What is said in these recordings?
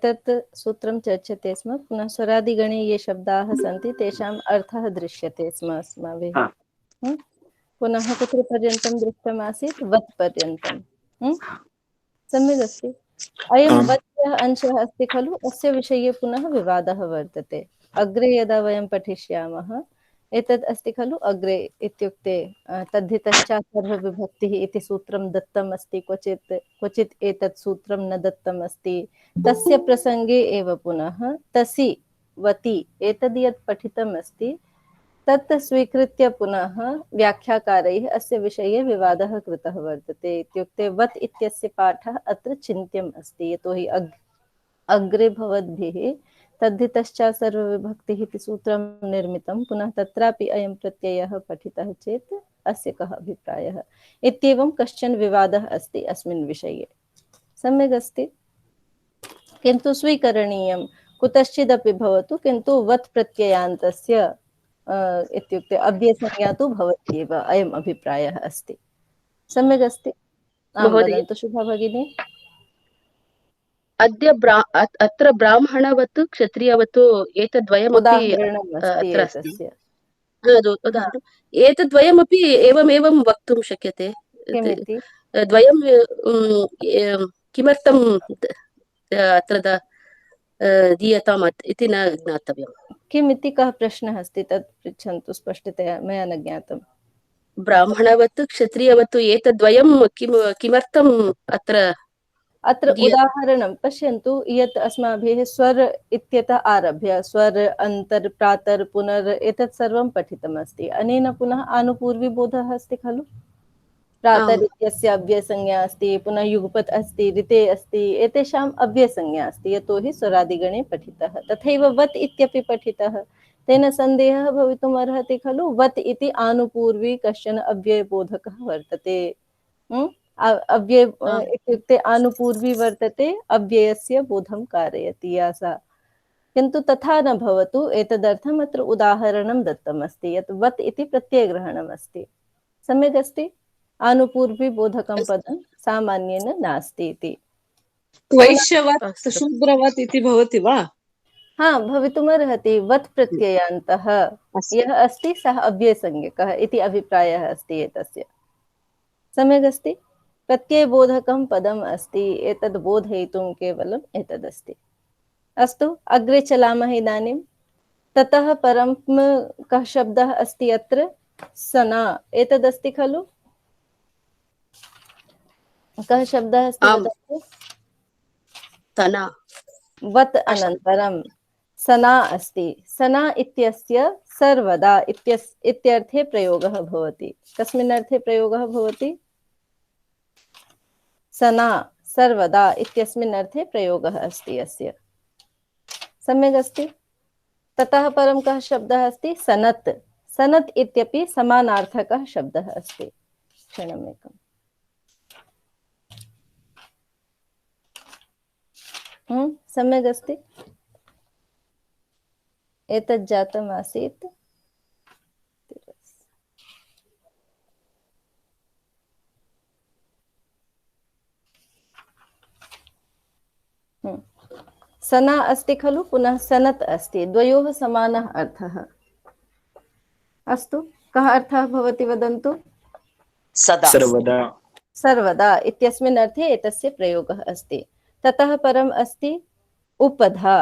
एतत् सूत्रं चर्च्यते स्म। पुनः स्वरादिगणे ये शब्दाः सन्ति तेषाम् अर्थः दृश्यते स्म अस्माभिः। पुनः कुत्र पर्यन्तं दृष्टमासीत्? वत् पर्यन्तं। सम्यक् अस्ति। अयं वत् यः अंशः अस्ति खलु, अस्य विषये पुनः विवादः वर्तते। अग्रे यदा वयं पठिष्यामः एतद् अस्ति खलु, अग्रे इत्युक्ते तद्धितश्चात् सर्वविभक्तिः इति सूत्रं दत्तम् अस्ति, क्वचित् एतत् सूत्रं न दत्तम् अस्ति। तस्य प्रसङ्गे एव पुनः तसि वति एतद् यत् पठितम् अस्ति तत् स्वीकृत्य पुनः व्याख्याकारैः अस्य विषये विवादः कृतः वर्तते। इत्युक्ते वत् इत्यस्य पाठः अत्र चिन्त्यम् अस्ति, यतोहि अग्रे भवद्भिः तद्धितश्चात् सर्वविभक्तिः इति सूत्रं निर्मितं, पुनः तत्रापि अयं प्रत्ययः पठितः चेत् अस्य कः अभिप्रायः इत्येवं कश्चन विवादः अस्ति अस्मिन् विषये। सम्यक् अस्ति। किन्तु स्वीकरणीयं कुतश्चिदपि भवतु, किन्तु वत् प्रत्ययान्तस्य इत्युक्ते अव्ययसंज्ञा तु भवति एव, अयम् अभिप्रायः अस्ति। सम्यक् अस्ति। आं वदन्तु शुभा भगिनी। अत्र ब्राह्मणवत् क्षत्रियवत् एतद्वयमपि अत्र अस्ति। एतद्वयमपि एवमेवं वक्तुं शक्यते। किमिति? द्वयं किमर्थं अत्र दीयताम् इति न ज्ञातव्यम्। किमिति कः प्रश्नः अस्ति तत् पृच्छन्तु स्पष्टतया, मया न ज्ञातम्। ब्राह्मणवत् क्षत्रियवत् एतद्वयं किमर्थम् अत्र उदाहरणं पश्यन्तु, यत् अस्माभिः स्वर इत्यतः आरभ्य स्वर अन्तर् प्रातर् पुनर् एतत् सर्वं पठितमस्ति। अनेन पुनः आनुपूर्विबोधः अस्ति खलु। प्रातर् इत्यस्य अव्ययसंज्ञा अस्ति, पुनः युगपत् अस्ति, ऋते अस्ति, एतेषाम् अव्ययसंज्ञा अस्ति, यतोहि स्वरादिगणे पठितः। तथैव वत् इत्यपि पठितः, तेन सन्देहः भवितुम् अर्हति खलु। वत् इति आनुपूर्वी कश्चन अव्ययबोधकः वर्तते। अव्यय इत्युक्ते आनुपूर्वी वर्तते, अव्ययस्य बोधं कारयति या सा। किन्तु तथा न भवतु, एतदर्थम् अत्र उदाहरणं दत्तमस्ति यत् वत् इति प्रत्ययग्रहणम् अस्ति। सम्यक् अस्ति। आनुपूर्वी बोधकं पदं सामान्येन नास्ति इति। वैश्यवत् शूद्रवत् इति भवति वा? हाँ, भवितुमर्हति। वत् प्रत्ययान्तः यः अस्ति सः अव्ययसंज्ञकः इति अभिप्रायः अस्ति एतस्य। सम्यक् अस्ति। प्रत्ययबोधकं पदम् अस्ति, एतद् बोधयितुं केवलम् एतदस्ति। अस्तु, अग्रे चलामः इदानीं। ततः परं कः शब्दः अस्ति अत्र? सना एतदस्ति खलु। कः शब्दः अस्ति वदतु? तना। वत् अनन्तरं सना अस्ति। सना इत्यस्य सर्वदा इत्यर्थे प्रयोगः भवति। कस्मिन् अर्थे प्रयोगः भवति? सना सर्वदा इत्यस्मिन् अर्थे प्रयोगः अस्ति अस्य। सम्यक् अस्ति। ततः परं कः शब्दः अस्ति? सनत्। सनत् इत्यपि समानार्थकः शब्दः अस्ति। क्षणमेकम्। सम्यक् अस्ति। एतत् जातम् आसीत्। सना अस्ति खलु, पुनः सनत् अस्ति, द्वयोः समानः अर्थः। अस्तु, कः अर्थः भवति वदन्तु? सर्वदा। सर्वदा इत्यस्मिन् अर्थे एतस्य प्रयोगः अस्ति। ततः परम् अस्ति उपधा।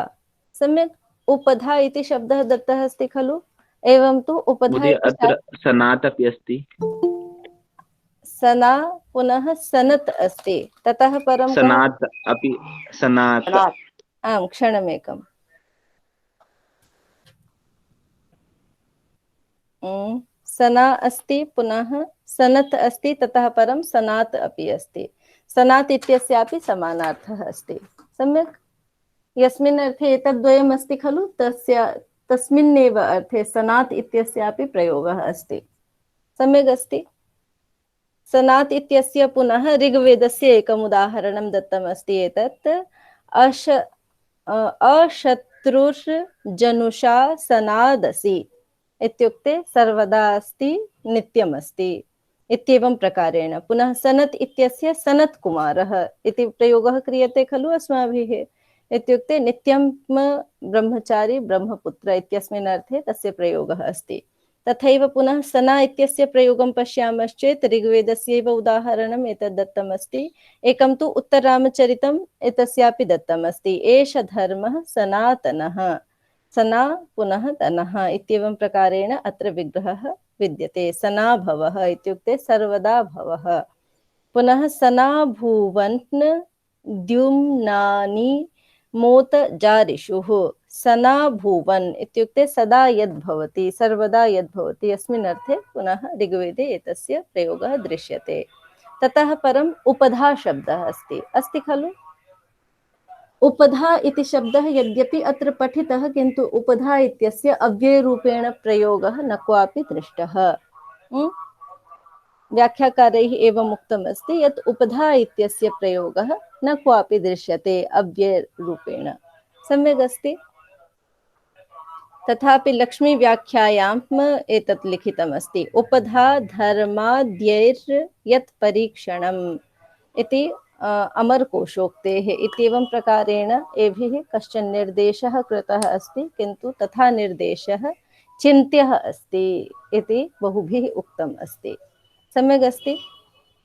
सम्यक्। उपधा इति शब्दः दत्तः अस्ति खलु। एवं तु उपधा अत्र सनात् अपि अस्ति। सना पुनः सनत् अस्ति। ततः परं सनात् अपि सनात्। आम्, क्षणमेकम्। सना अस्ति, पुनः सनत् अस्ति, ततः परं सनात् अपि अस्ति। सनात् इत्यस्यापि समानार्थः अस्ति। सम्यक्। यस्मिन् अर्थे एतद्द्वयम् अस्ति खलु, तस्मिन्नेव अर्थे सनात् इत्यस्यापि प्रयोगः अस्ति। सम्यक् अस्ति। सनात् इत्यस्य पुनः ऋग्वेदस्य एकम् उदाहरणं दत्तमस्ति। एतत् अशत्रुर्जनुषा सनादसि इत्युक्ते सर्वदा अस्ति, नित्यम् अस्ति इत्येवं प्रकारेण। पुनः सनत् इत्यस्य सनत् कुमारः इति प्रयोगः क्रियते खलु अस्माभिः। इत्युक्ते नित्यं ब्रह्मचारी ब्रह्मपुत्र इत्यस्मिन् अर्थे तस्य प्रयोगः अस्ति। तथैव पुनः सना इत्यस्य प्रयोगं पश्यामश्चेत् ऋग्वेदस्यैव उदाहरणम् एतत् दत्तमस्ति। एकं तु उत्तररामचरितम्, एतस्यापि दत्तमस्ति। एष धर्मः सनातनः, सना पुनः तनः इत्येवं प्रकारेण अत्र विग्रहः विद्यते। सना भवः इत्युक्ते सर्वदा भवः। पुनः सना भूवन् द्युम्नानि मोत जारिषुः। सना भूवन् इत्युक्ते सदा यद् भवति, सर्वदा यद् भवति, अस्मिन् अर्थे पुनः ऋग्वेदे एतस्य प्रयोगः दृश्यते। ततः परम् उपधा शब्दः अस्ति खलु। उपधा इति शब्दः यद्यपि अत्र पठितः, किन्तु उपधा इत्यस्य अव्ययरूपेण प्रयोगः न क्वापि दृष्टः। व्याख्याकारैः एवम् उक्तमस्ति यत् उपधा इत्यस्य प्रयोगः न क्वापि दृश्यते अव्ययरूपेण। सम्यक् अस्ति। तथापि लक्ष्मी व्याख्यायाम् एतत् लिखितमस्ति, उपधा धर्माद्यैर् यत् परीक्षणम् इति अमरकोशोक्तेः इत्येवं प्रकारेण एभिः कश्चन निर्देशः कृतः अस्ति, किन्तु तथा निर्देशः चिन्त्यः अस्ति इति बहुभिः उक्तम् अस्ति। सम्यक् अस्ति।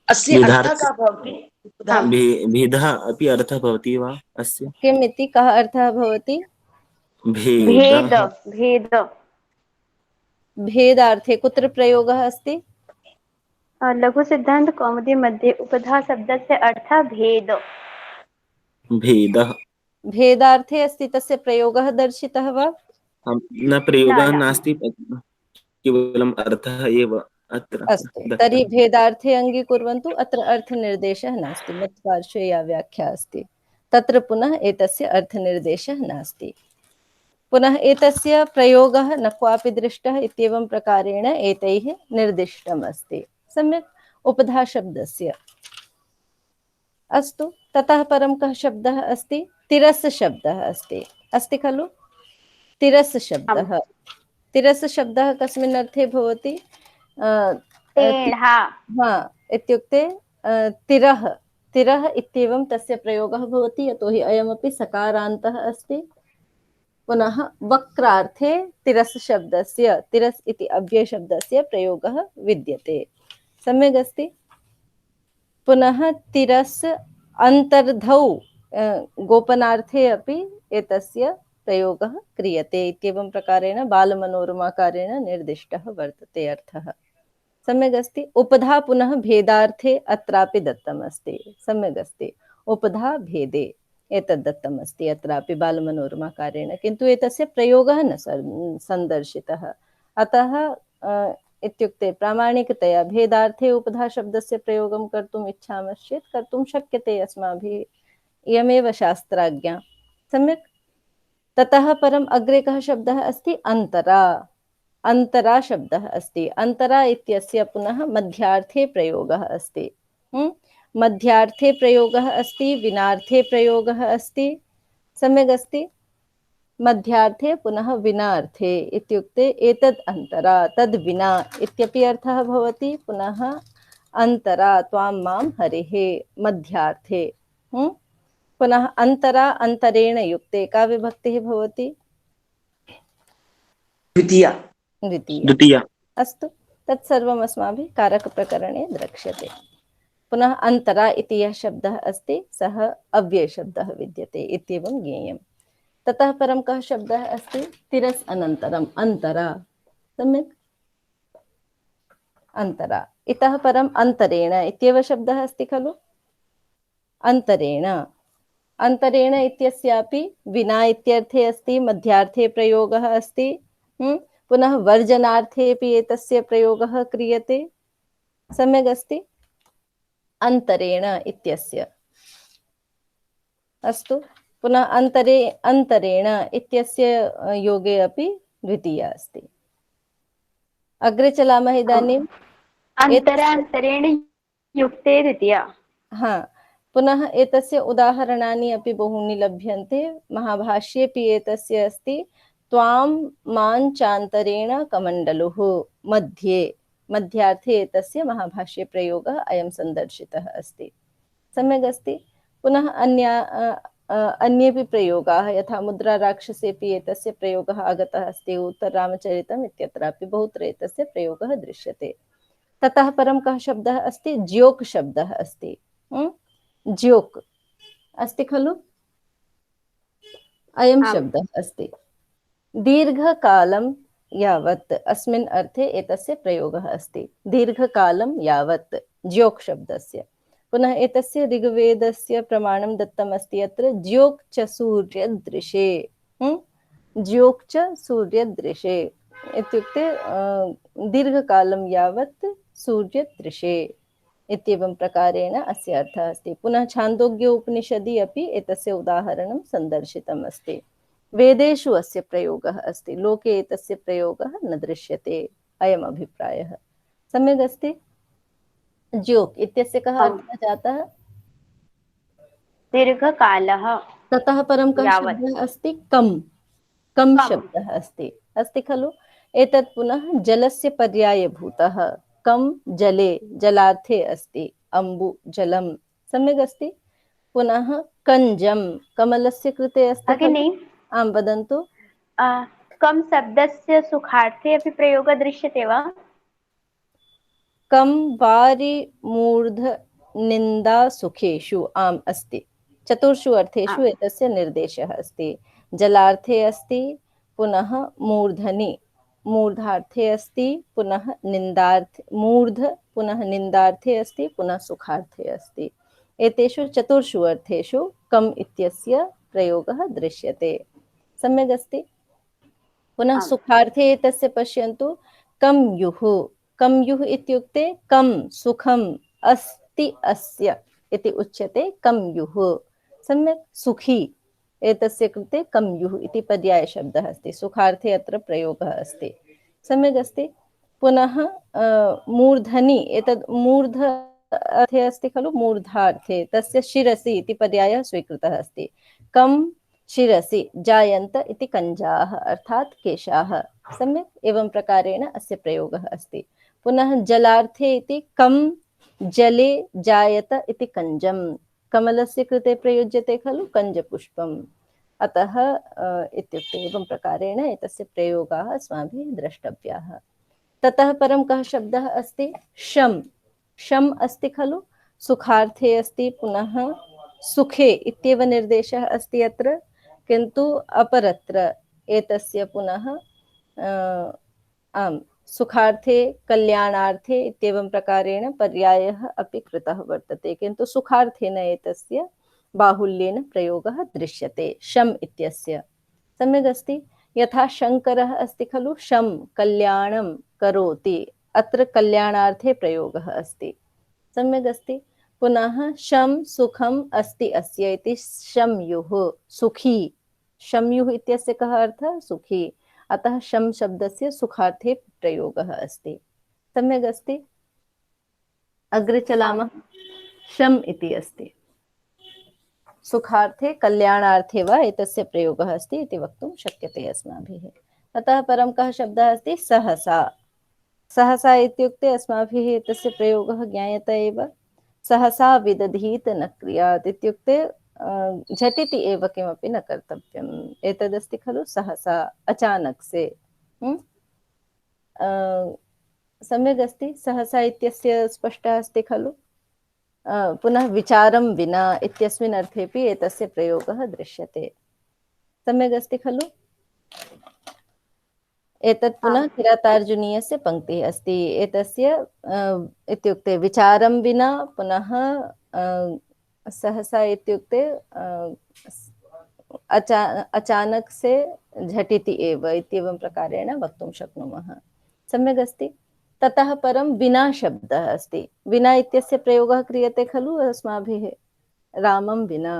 अस्य अर्थः कः भवति? भेदः अपि अर्थः भवति वा अस्य? किम् इति, कः अर्थः भवति? भेद भेद भेदार्थे कुत्र प्रयोगः अस्ति? लघु सिद्धांत कौमुदी मध्ये उपधा शब्दस्य अर्थः भेद। भेदः भेदार्थे अस्ति, तस्य प्रयोगः दर्शितः वा? न प्रयोगः नास्ति, केवलम् अर्थः एव अत्र अस्तु, तर्हि भेदार्थे अङ्गीकुर्वन्तु। अत्र अर्थनिर्देशः नास्ति। मत्पार्श्वे या व्याख्या अस्ति तत्र पुनः एतस्य अर्थनिर्देशः नास्ति। पुनः एतस्य प्रयोगः न क्वापि दृष्टः इत्येवं प्रकारेण एतैः निर्दिष्टम् अस्ति। सम्यक्, उपधा शब्दस्य। अस्तु, ततः परं कः शब्दः अस्ति? तिरस् शब्दः अस्ति खलु। तिरस् शब्दः, तिरस् शब्दः कस्मिन् अर्थे भवति? इत्युक्ते तिरः, तिरः इत्येवं तस्य प्रयोगः भवति, यतोहि अयमपि सकारान्तः अस्ति। पुनः वक्रार्थे तिरस् शब्दस्य, तिरस् इति अव्ययशब्दस्य प्रयोगः विद्यते। सम्यक् अस्ति। पुनः तिरस् अन्तर्धौ गोपनार्थे अपि एतस्य प्रयोगः क्रियते इत्येवं प्रकारेण बालमनोरमाकारेण निर्दिष्टः वर्तते अर्थः। सम्यक् अस्ति। उपधा पुनः भेदार्थे अत्रापि दत्तमस्ति। सम्यक् अस्ति। उपधा भेदे एतद् दत्तमस्ति अत्रापि बालमनोरमाकारेण, किन्तु एतस्य प्रयोगः न सन्दर्शितः। अतः इत्युक्ते प्रामाणिकतया भेदार्थे उपधा शब्दस्य प्रयोगं कर्तुम् इच्छामश्चेत् कर्तुं शक्यते अस्माभिः, इयमेव शास्त्राज्ञा। सम्यक्। ततः परम् अग्रे कः शब्दः अस्ति? अन्तरा। अन्तरा शब्दः अस्ति। अन्तरा इत्यस्य पुनः मध्यार्थे प्रयोगः अस्ति। मध्यार्थे प्रयोगः अस्ति, विनार्थे प्रयोगः अस्ति। सम्यक् अस्ति। मध्यार्थे पुनः विनार्थे इत्युक्ते एतद् अन्तरा तद् विना इत्यपि अर्थः भवति। पुनः अन्तरा त्वां मां हरिः मध्यार्थे। पुनः अन्तरा अन्तरेण युक्ते का विभक्तिः भवति? द्वितीया। द्वितीया। अस्तु, तत्सर्वम् अस्माभिः कारकप्रकरणे द्रक्ष्यते। पुनः अन्तरा इति यः शब्दः अस्ति सः अव्ययशब्दः विद्यते इत्येवं ज्ञेयम्। ततः परं कः शब्दः अस्ति? तिरस् अनन्तरम् अन्तरा। सम्यक्, अन्तरा। इतः परम् अन्तरेण इत्येव शब्दः अस्ति खलु। अन्तरेण, अन्तरेण इत्यस्यापि विना इत्यर्थे अस्ति, मध्यार्थे प्रयोगः अस्ति। पुनः वर्जनार्थे अपि एतस्य प्रयोगः क्रियते। सम्यक् अस्ति। अन्तरेण इत्यस्य। अस्तु, पुनः अन्तरेण इत्यस्य योगे अपि द्वितीया अस्ति। अग्रे चलामः इदानीम्। अन्तरेण युक्ते द्वितीया। पुनः एतस्य उदाहरणानि अपि बहूनि लभ्यन्ते। महाभाष्येऽपि एतस्य अस्ति। त्वां मां चान्तरेण कमण्डलुः मध्ये, मध्यार्थे एतस्य महाभाष्ये प्रयोगः अयं सन्दर्शितः अस्ति। सम्यक् अस्ति। पुनः अन्येपि प्रयोगाः यथा मुद्रा राक्षसेपि एतस्य प्रयोगः आगतः अस्ति, उत्तररामचरितम् इत्यत्रापि बहुत्र एतस्य प्रयोगः दृश्यते। ततः परं कः शब्दः अस्ति? ज्योक् शब्दः अस्ति। ज्योक् अस्ति खलु? अयं शब्दः अस्ति। दीर्घकालं यावत् अस्मिन् अर्थे एतस्य प्रयोगः अस्ति। दीर्घकालं यावत् ज्योक् शब्दस्य। पुनः एतस्य ऋग्वेदस्य प्रमाणं दत्तम् अस्ति अत्र ज्योक् च सूर्यदृशे। ज्योक् च सूर्यदृशे इत्युक्ते दीर्घकालं यावत् सूर्यदृशे इत्येवं प्रकारेण अस्य अर्थः अस्ति। पुनः छान्दोग्य उपनिषदि अपि एतस्य उदाहरणं सन्दर्शितम् अस्ति। वेदेषु अस्य प्रयोगः अस्ति, लोके एतस्य प्रयोगः न दृश्यते। अयम् अभिप्रायः। सम्यक् अस्ति? ज्योक् इत्यस्य कः अर्थः जातः? दीर्घकालः। ततः परं कः शब्दः अस्ति? कम्। कम् शब्दः अस्ति, अस्ति खलु? एतत् पुनः जलस्य पर्यायभूतः। कम् जले, जलार्थे अस्ति। अम्बु जलं। सम्यक् अस्ति? पुनः कञ्जं कमलस्य कृते अस्ति खलु? आं वदन्तु। कम् शब्दस्य सुखार्थे अपि प्रयोगः दृश्यते वा? कं वारि मूर्ध निन्दा सुखेषु। आम् अस्ति। चतुर्षु अर्थेषु एतस्य निर्देशः अस्ति। जलार्थे अस्ति, पुनः मूर्धनि, मूर्धार्थे अस्ति, पुनः निन्दार्थे, मूर्ध पुनः निन्दार्थे अस्ति, पुनः सुखार्थे अस्ति। एतेषु चतुर्षु अर्थेषु कम् इत्यस्य प्रयोगः दृश्यते। सम्यक् अस्ति? पुनः सुखार्थे एतस्य पश्यन्तु। कं युः। कं युः इत्युक्ते कं सुखम् अस्ति अस्य इति उच्यते। कं युः। सम्यक्? सुखी एतस्य कृते कं युः इति पर्यायशब्दः अस्ति। सुखार्थे अत्र प्रयोगः अस्ति। सम्यक् अस्ति? पुनः मूर्धनि, एतद् मूर्ध अर्थे अस्ति खलु? मूर्धार्थे तस्य शिरसि इति पर्यायः स्वीकृतः अस्ति। कं शिरसि जायन्त इति कञ्जाः अर्थात् केशाः। सम्यक्? एवं प्रकारेण अस्य प्रयोगः अस्ति। पुनः जलार्थे इति कं जले जायत इति कञ्जं। कमलस्य कृते प्रयुज्यते खलु? कञ्जपुष्पम्। अतः इत्युक्ते एवं प्रकारेण एतस्य प्रयोगाः अस्माभिः द्रष्टव्याः। ततः परं कः शब्दः अस्ति? शम्। शम् अस्ति खलु? सुखार्थे अस्ति, पुनः सुखे इत्येव निर्देशः अस्ति अत्र, किन्तु अपरत्र एतस्य पुनः आम् सुखार्थे कल्याणार्थे इत्येवं प्रकारेण पर्यायः अपि कृतः वर्तते, किन्तु सुखार्थेन एतस्य बाहुल्येन प्रयोगः दृश्यते शम् इत्यस्य। सम्यक् अस्ति? यथा शङ्करः अस्ति खलु? शं कल्याणं करोति, अत्र कल्याणार्थे प्रयोगः अस्ति। सम्यक् अस्ति? पुनः शं सुखम् अस्ति अस्य इति शम्युः सुखी। शम्युः इत्यस्य कः अर्थः? सुखी। अतः शं शब्दस्य सुखार्थे प्रयोगः अस्ति। सम्यक् अस्ति? अग्रे चलामः। शम् इति अस्ति, सुखार्थे कल्याणार्थे वा एतस्य प्रयोगः अस्ति इति वक्तुं शक्यते अस्माभिः। ततः परं कः शब्दः अस्ति? सहसा। सहसा इत्युक्ते अस्माभिः एतस्य प्रयोगः ज्ञायते एव। सहसा विदधीत न क्रियात् इत्युक्ते झटिति एव किमपि न कर्तव्यम्। एतदस्ति खलु? सहसा, अचानक से। सम्यक् अस्ति? सहसा इत्यस्य स्पष्टः अस्ति खलु? पुनः विचारं विना इत्यस्मिन् अर्थेपि एतस्य प्रयोगः दृश्यते। सम्यक् अस्ति खलु? एतत् पुनः किरातार्जुनीयस्य पङ्क्तिः अस्ति। एतस्य इत्युक्ते विचारं विना, पुनः सहसा इत्युक्ते अचानक से झटिति एव इत्येवं प्रकारेण वक्तुं शक्नुमः। सम्यक् अस्ति? ततः परं विना शब्दः अस्ति। विना इत्यस्य प्रयोगः क्रियते खलु अस्माभिः? रामं विना,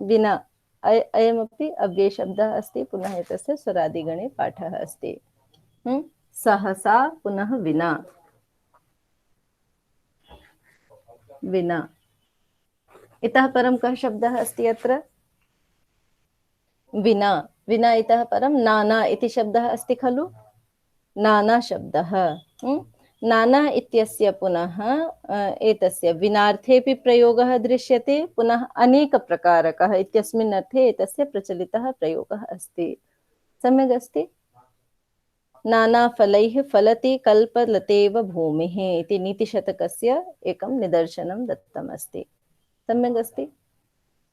विना अयमपि अव्ययशब्दः अस्ति। पुनः एतस्य स्वरादिगणे पाठः अस्ति। सहसा पुनः विना, विना। इतः परं कः शब्दः अस्ति अत्र? विना। विना इतः परं नाना इति शब्दः अस्ति खलु? नाना शब्दः। नाना इत्यस्य पुनः एतस्य विनार्थेऽपि प्रयोगः दृश्यते, पुनः अनेकप्रकारकः इत्यस्मिन् अर्थे एतस्य प्रचलितः प्रयोगः अस्ति। सम्यक् अस्ति। नानाफलैः फलति कल्पलतेव भूमिः इति नीतिशतकस्य एकं निदर्शनं दत्तमस्ति। सम्यक् अस्ति,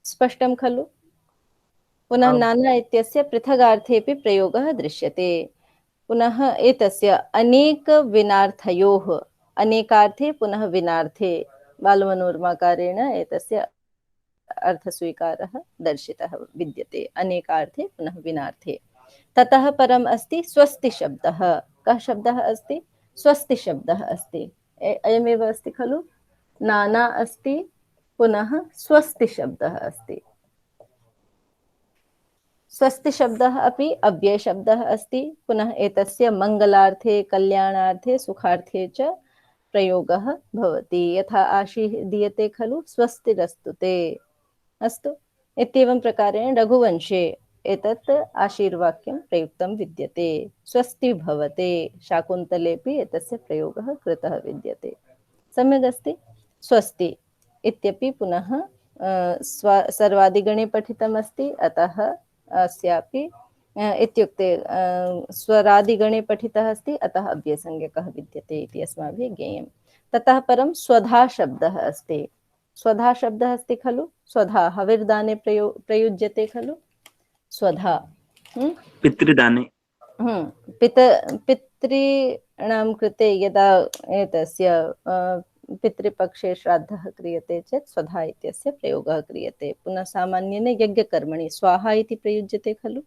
स्पष्टं खलु? पुनः नाना इत्यस्य पृथगार्थेऽपि प्रयोगः दृश्यते। पुनः एतस्य अनेक विनार्थयोः, अनेकार्थे पुनः विनार्थे बालमनोरमाकारेण एतस्य अर्थस्वीकारः दर्शितः विद्यते, अनेकार्थे पुनः विनार्थे। ततः परम् अस्ति स्वस्ति शब्दः। कः शब्दः अस्ति? स्वस्ति शब्दः अस्ति। अयमेव अस्ति खलु, नाना अस्ति पुनः स्वस्ति शब्दः अस्ति। स्वस्ति शब्दः अपि अव्ययशब्दः अस्ति। पुनः एतस्य मङ्गलार्थे, कल्याणार्थे, सुखार्थे च प्रयोगः भवति। यथा आशीः दीयते खलु, स्वस्तिरस्तु ते। अस्तु, इत्येवं प्रकारेण रघुवंशे एतत् आशीर्वाक्यं प्रयुक्तं विद्यते। स्वस्ति भवते, शाकुन्तलेऽपि एतस्य प्रयोगः कृतः विद्यते। सम्यक् अस्ति। स्वस्ति इत्यपि पुनः सर्वादिगणे पठितमस्ति, अतः अस्यापि इत्युक्ते स्वरादिगणे पठितः अस्ति, अतः अव्ययसंज्ञकः विद्यते इति अस्माभिः ज्ञेयं। ततः परं स्वधा शब्दः अस्ति। स्वधा शब्दः अस्ति खलु, स्वधा हविर्दाने प्रयुज्यते खलु, स्वधा पितृदाने। पितॄणां कृते यदा एतस्य पितृपक्षे श्राद्धः क्रियते चेत् स्वधा इत्यस्य प्रयोगः क्रियते। पुनः सामान्येन यज्ञकर्मणि स्वाहा इति प्रयुज्यते खलु,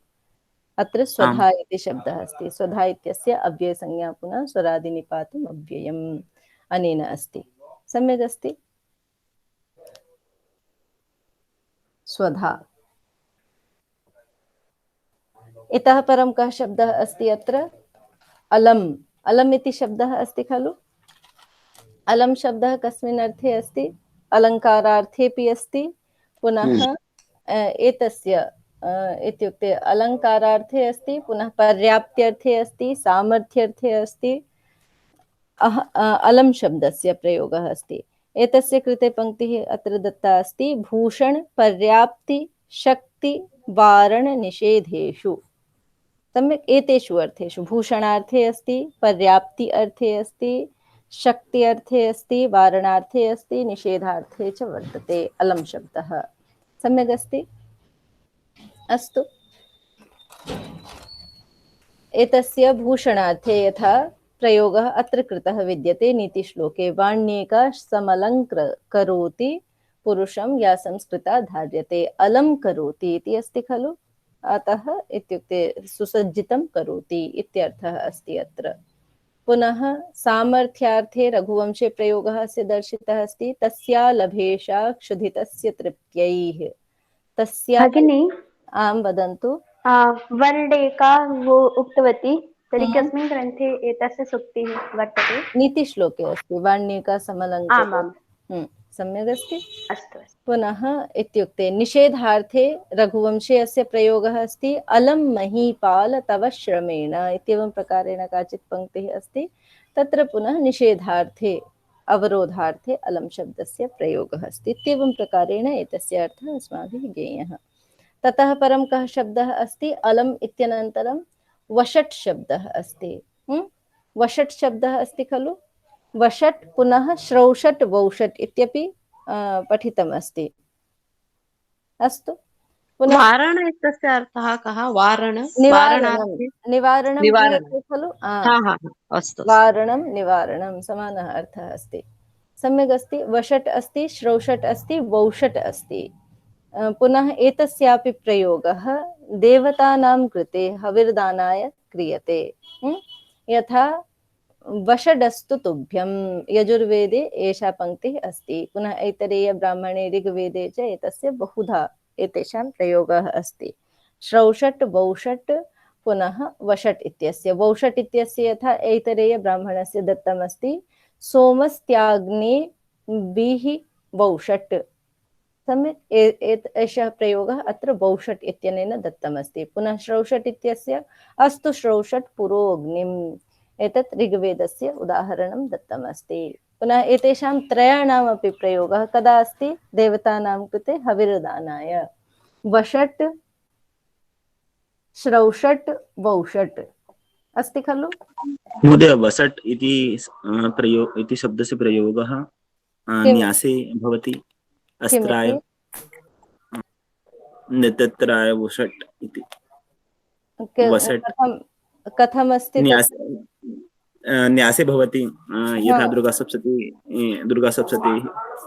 अत्र स्वधा इति शब्दः अस्ति। स्वधा इत्यस्य अव्ययसंज्ञा पुनः स्वरादिनिपातम् अव्ययम् अनेन अस्ति। सम्यक् अस्ति। स्वधा। इतः परं कः शब्दः अस्ति अत्र? अलम्। अलम् इति शब्दः अस्ति खलु। अलम शब्दः कस्मिन् अर्थे अस्ति? अलङ्कारार्थेऽपि अस्ति। पुनः एतस्य इत्युक्ते अलङ्कारार्थे अस्ति, पुनः पर्याप्त्यर्थे अस्ति, सामर्थ्यर्थे अस्ति। अलम शब्दस्य प्रयोगः अस्ति। एतस्य कृते पङ्क्तिः अत्र दत्ता अस्ति, भूषण पर्याप्ति शक्ति वारण निषेधेषु। सम्यक्, एतेषु अर्थेषु भूषणार्थे अस्ति, पर्याप्ति अर्थे अस्ति, शक्ति अर्थे अस्ति, वारणार्थे अस्ति, निषेधार्थे च वर्तते अलम शब्दः। सम्यक् अस्ति। अस्तु, एतस्य भूषणार्थे यथा प्रयोगः अत्र कृतः विद्यते नीतिश्लोके, वाण्येका समलङ्करोति पुरुषं या संस्कृता धार्यते। अलम करोति इति अस्ति खलु, अतः इत्युक्ते सुसज्जितं करोति इत्यर्थः अस्ति अत्र। पुनः सामर्थ्यार्थे रघुवंशे प्रयोगः अस्य दर्शितः अस्ति, तस्या लभेशा क्षुधितस्य तृप्त्यैः। तस्या भगिनी, आं वदन्तु। वर्णेका वो उक्तवती, तर्हि कस्मिन् ग्रन्थे एतस्य सूक्तिः वर्तते? नीतिश्लोके अस्ति, वाण्येका समलङ्करोति। सम्यक् अस्ति। अस्तु। पुनः इत्युक्ते निषेधार्थे रघुवंशे अस्य प्रयोगः अस्ति, अलम महीपाल तव श्रमेण इत्येवं प्रकारेण काचित् पङ्क्तिः अस्ति। तत्र पुनः निषेधार्थे अवरोधार्थे अलम शब्दस्य प्रयोगः अस्ति। इत्येवं प्रकारेण एतस्य अर्थः अस्माभिः ज्ञेयः। ततः परं कः शब्दः अस्ति? अलम इत्यनन्तरं वषट् शब्दः अस्ति। वषट् शब्दः अस्ति खलु। वषट् पुनः श्रौषट् वौषट् इत्यपि पठितम् अस्ति। अस्तु, पुनः वारण इत्यस्य अर्थः कः? वारण निवारणं क्रियते खलु। अस्तु, वारणं निवारणं समानः अर्थः अस्ति। सम्यक् अस्ति। वषट् अस्ति, श्रौषट् अस्ति, वौषट् अस्ति। पुनः एतस्यापि प्रयोगः देवतानां कृते हविर्दानाय क्रियते। यथा वषडस्तु तुभ्यं यजुर्वेदे एषा पङ्क्तिः अस्ति। पुनः ऐतरेय ब्राह्मणे ऋग्वेदे च एतस्य बहुधा एतेषां प्रयोगः अस्ति। श्रौषट् वौषट् पुनः वषट् इत्यस्य, वौषट् इत्यस्य यथा ऐतरेय ब्राह्मणस्य दत्तमस्ति, सोमस्त्याग्नेभिः वौषट्। सम्यक्, एषः प्रयोगः अत्र वौषट् इत्यनेन दत्तमस्ति। पुनः श्रौषट् इत्यस्य अस्तु श्रौषट् पुरोऽग्निम् एतत् ऋग्वेदस्य उदाहरणं दत्तमस्ति। पुनः एतेषां त्रयाणामपि प्रयोगः कदा अस्ति? देवतानां कृते हविर्दानाय। वषट्, श्रौषट्, वौषट् अस्ति खलु? महोदय वसट् इति इति शब्दस्य प्रयोगः न्यासे भवति। अस्त्राय किमिति? नितत्राय वषट् इति। वसट् कथमस्ति न्यास तत्? न्यासे भवति। यथा हाँ। दुर्गा सप्तती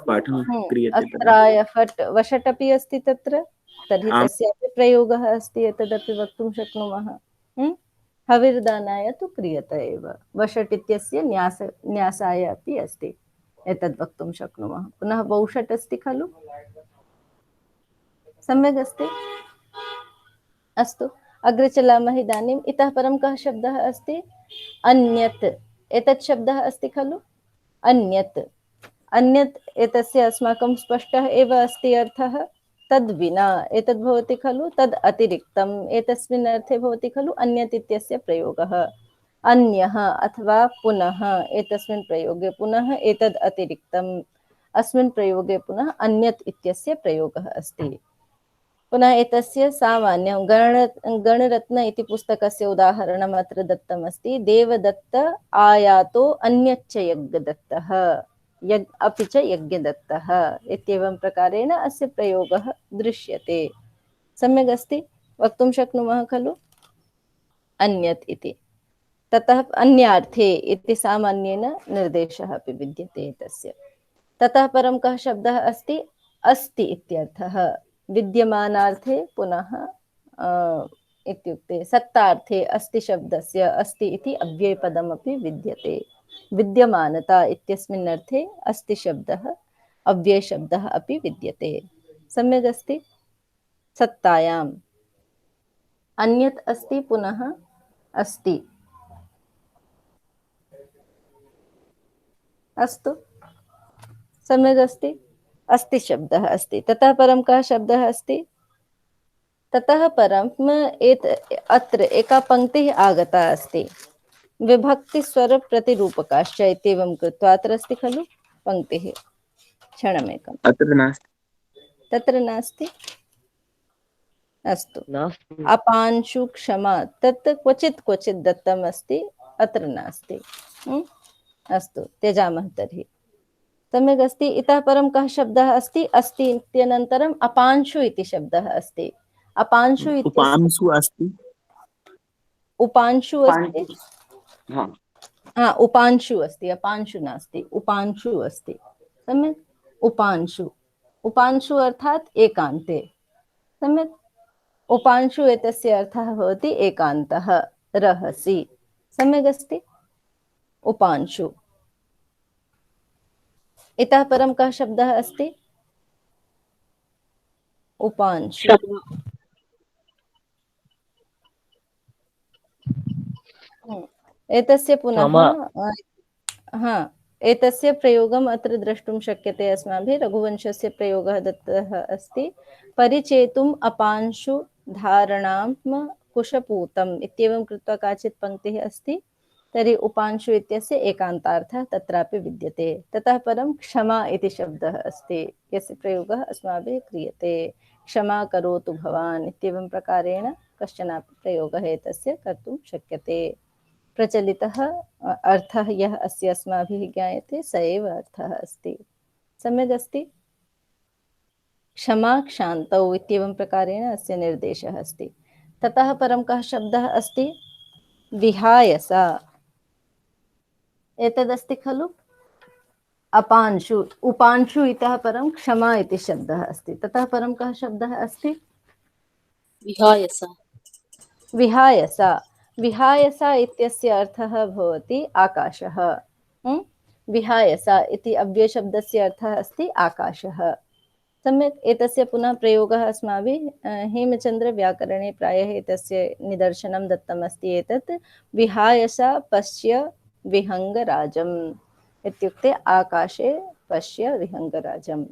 पाठः क्रियते तदा। अस्त्राय फट् वषट् अपि अस्ति तत्र, तर्हि आम्। तस्यापि प्रयोगः अस्ति, एतदपि वक्तुं शक्नुमः। हविर्दानाय तु क्रियते एव। वषट् इत्यस्य न्यासाय अपि अस्ति, एतद् वक्तुं शक्नुमः। पुनः वौषट् अस्ति खलु? सम्यक् अस्ति। अस्तु, अग्रे चलामः इदानीम्। इतः परं कः शब्दः अस्ति? अन्यत्। एतत् शब्दः अस्ति खलु? अन्यत्। अन्यत् एतस्य अस्माकं स्पष्टः एव अस्ति अर्थः। तद्विना एतद् भवति खलु, तद् अतिरिक्तम् एतस्मिन् अर्थे भवति खलु अन्यत् इत्यस्य प्रयोगः। अन्यः अथवा पुनः एतस्मिन् प्रयोगे पुनः एतद् अतिरिक्तम्, अस्मिन् प्रयोगे पुनः अन्यत् इत्यस्य प्रयोगः अस्ति। पुनः एतस्य सामान्यं गणरत्न इति पुस्तकस्य उदाहरणम् अत्र दत्तमस्ति। देवदत्त आयातो अन्यच्च यज्ञदत्तः, अपि च यज्ञदत्तः इत्येवं प्रकारेण अस्य प्रयोगः दृश्यते। सम्यक् अस्ति, वक्तुं शक्नुमः खलु अन्यत् इति। ततः अन्यार्थे इति सामान्येन निर्देशः अपि विद्यते तस्य। ततः परं कः शब्दः अस्ति? अस्ति इत्यर्थः। विद्यमानार्थे पुनः इत्युक्ते सक्तार्थे अस्ति शब्दस्य अस्ति इति अव्ययपदमपि विद्यते। विद्यमानता इत्यस्मिन् अर्थे अस्ति शब्दः अव्ययशब्दः अपि विद्यते। सम्यक् अस्ति। सत्तायाम् अन्यत् अस्ति पुनः अस्ति। अस्तु, सम्यक् अस्ति। अस्ति शब्दः अस्ति। ततः परं कः शब्दः अस्ति? ततः परं अत्र एका पङ्क्तिः आगता अस्ति, विभक्तिस्वरप्रतिरूपकाश्च इत्येवं कृत्वा। अत्र अस्ति खलु पङ्क्तिः? क्षणमेकम्, अत्र नास्ति। तत्र नास्ति। अस्तु, अपांशु क्षमा तत् क्वचित् क्वचित् दत्तम् अस्ति, अत्र नास्ति। अस्तु, त्यजामः तर्हि। सम्यक् अस्ति। इतः परं कः शब्दः अस्ति? अस्ति इत्यनन्तरम् अपांशु इति शब्दः अस्ति। अपांशु उपांशु अस्ति। उपांशु अस्ति। हाँ, उपांशु अस्ति, अपांशु नास्ति, उपांशु अस्ति। सम्यक्, उपांशु। उपांशु अर्थात् एकान्ते। सम्यक्, उपांशु एतस्य अर्थः भवति एकान्तः, रहसि। सम्यक् अस्ति, उपांशु। इतः परं कः शब्दः अस्ति? उपांशु। एतस्य पुनः हाँ, एतस्य प्रयोगम् अत्र द्रष्टुं शक्यते अस्माभिः। रघुवंशस्य प्रयोगः दत्तः अस्ति। परिचेतुम् अपांशु धारणां कुशपूतम् इत्येवं कृत्वा काचित् पङ्क्तिः अस्ति। तर्हि उपांशु इत्यस्य एकान्तार्थः तत्रापि विद्यते। ततः परं क्षमा इति शब्दः अस्ति, यस्य प्रयोगः अस्माभिः क्रियते। क्षमा करोतु भवान् इत्येवं प्रकारेण कश्चन प्रयोगः एतस्य कर्तुं शक्यते। प्रचलितः अर्थः यः अस्य अस्माभिः ज्ञायते स एव अर्थः अस्ति। सम्यक् अस्ति। क्षमा क्षान्तौ इत्येवं प्रकारेण अस्य निर्देशः अस्ति। ततः परं कः शब्दः अस्ति? विहायसा। एतदस्ति खलु अपांशु। उपांशु इतः परं क्षमा इति शब्दः अस्ति। ततः परं कः शब्दः अस्ति? विहायसा। विहायसा। विहायसा इत्यस्य अर्थः भवति आकाशः। विहायसा इति अव्ययशब्दस्य अर्थः अस्ति आकाशः। सम्यक्, एतस्य पुनः प्रयोगः अस्माभिः हेमचन्द्रव्याकरणे प्रायः एतस्य निदर्शनं दत्तमस्ति। एतत् विहायसा पश्य विहङ्गराजम् इत्युक्ते आकाशे पश्य विहङ्गराजम्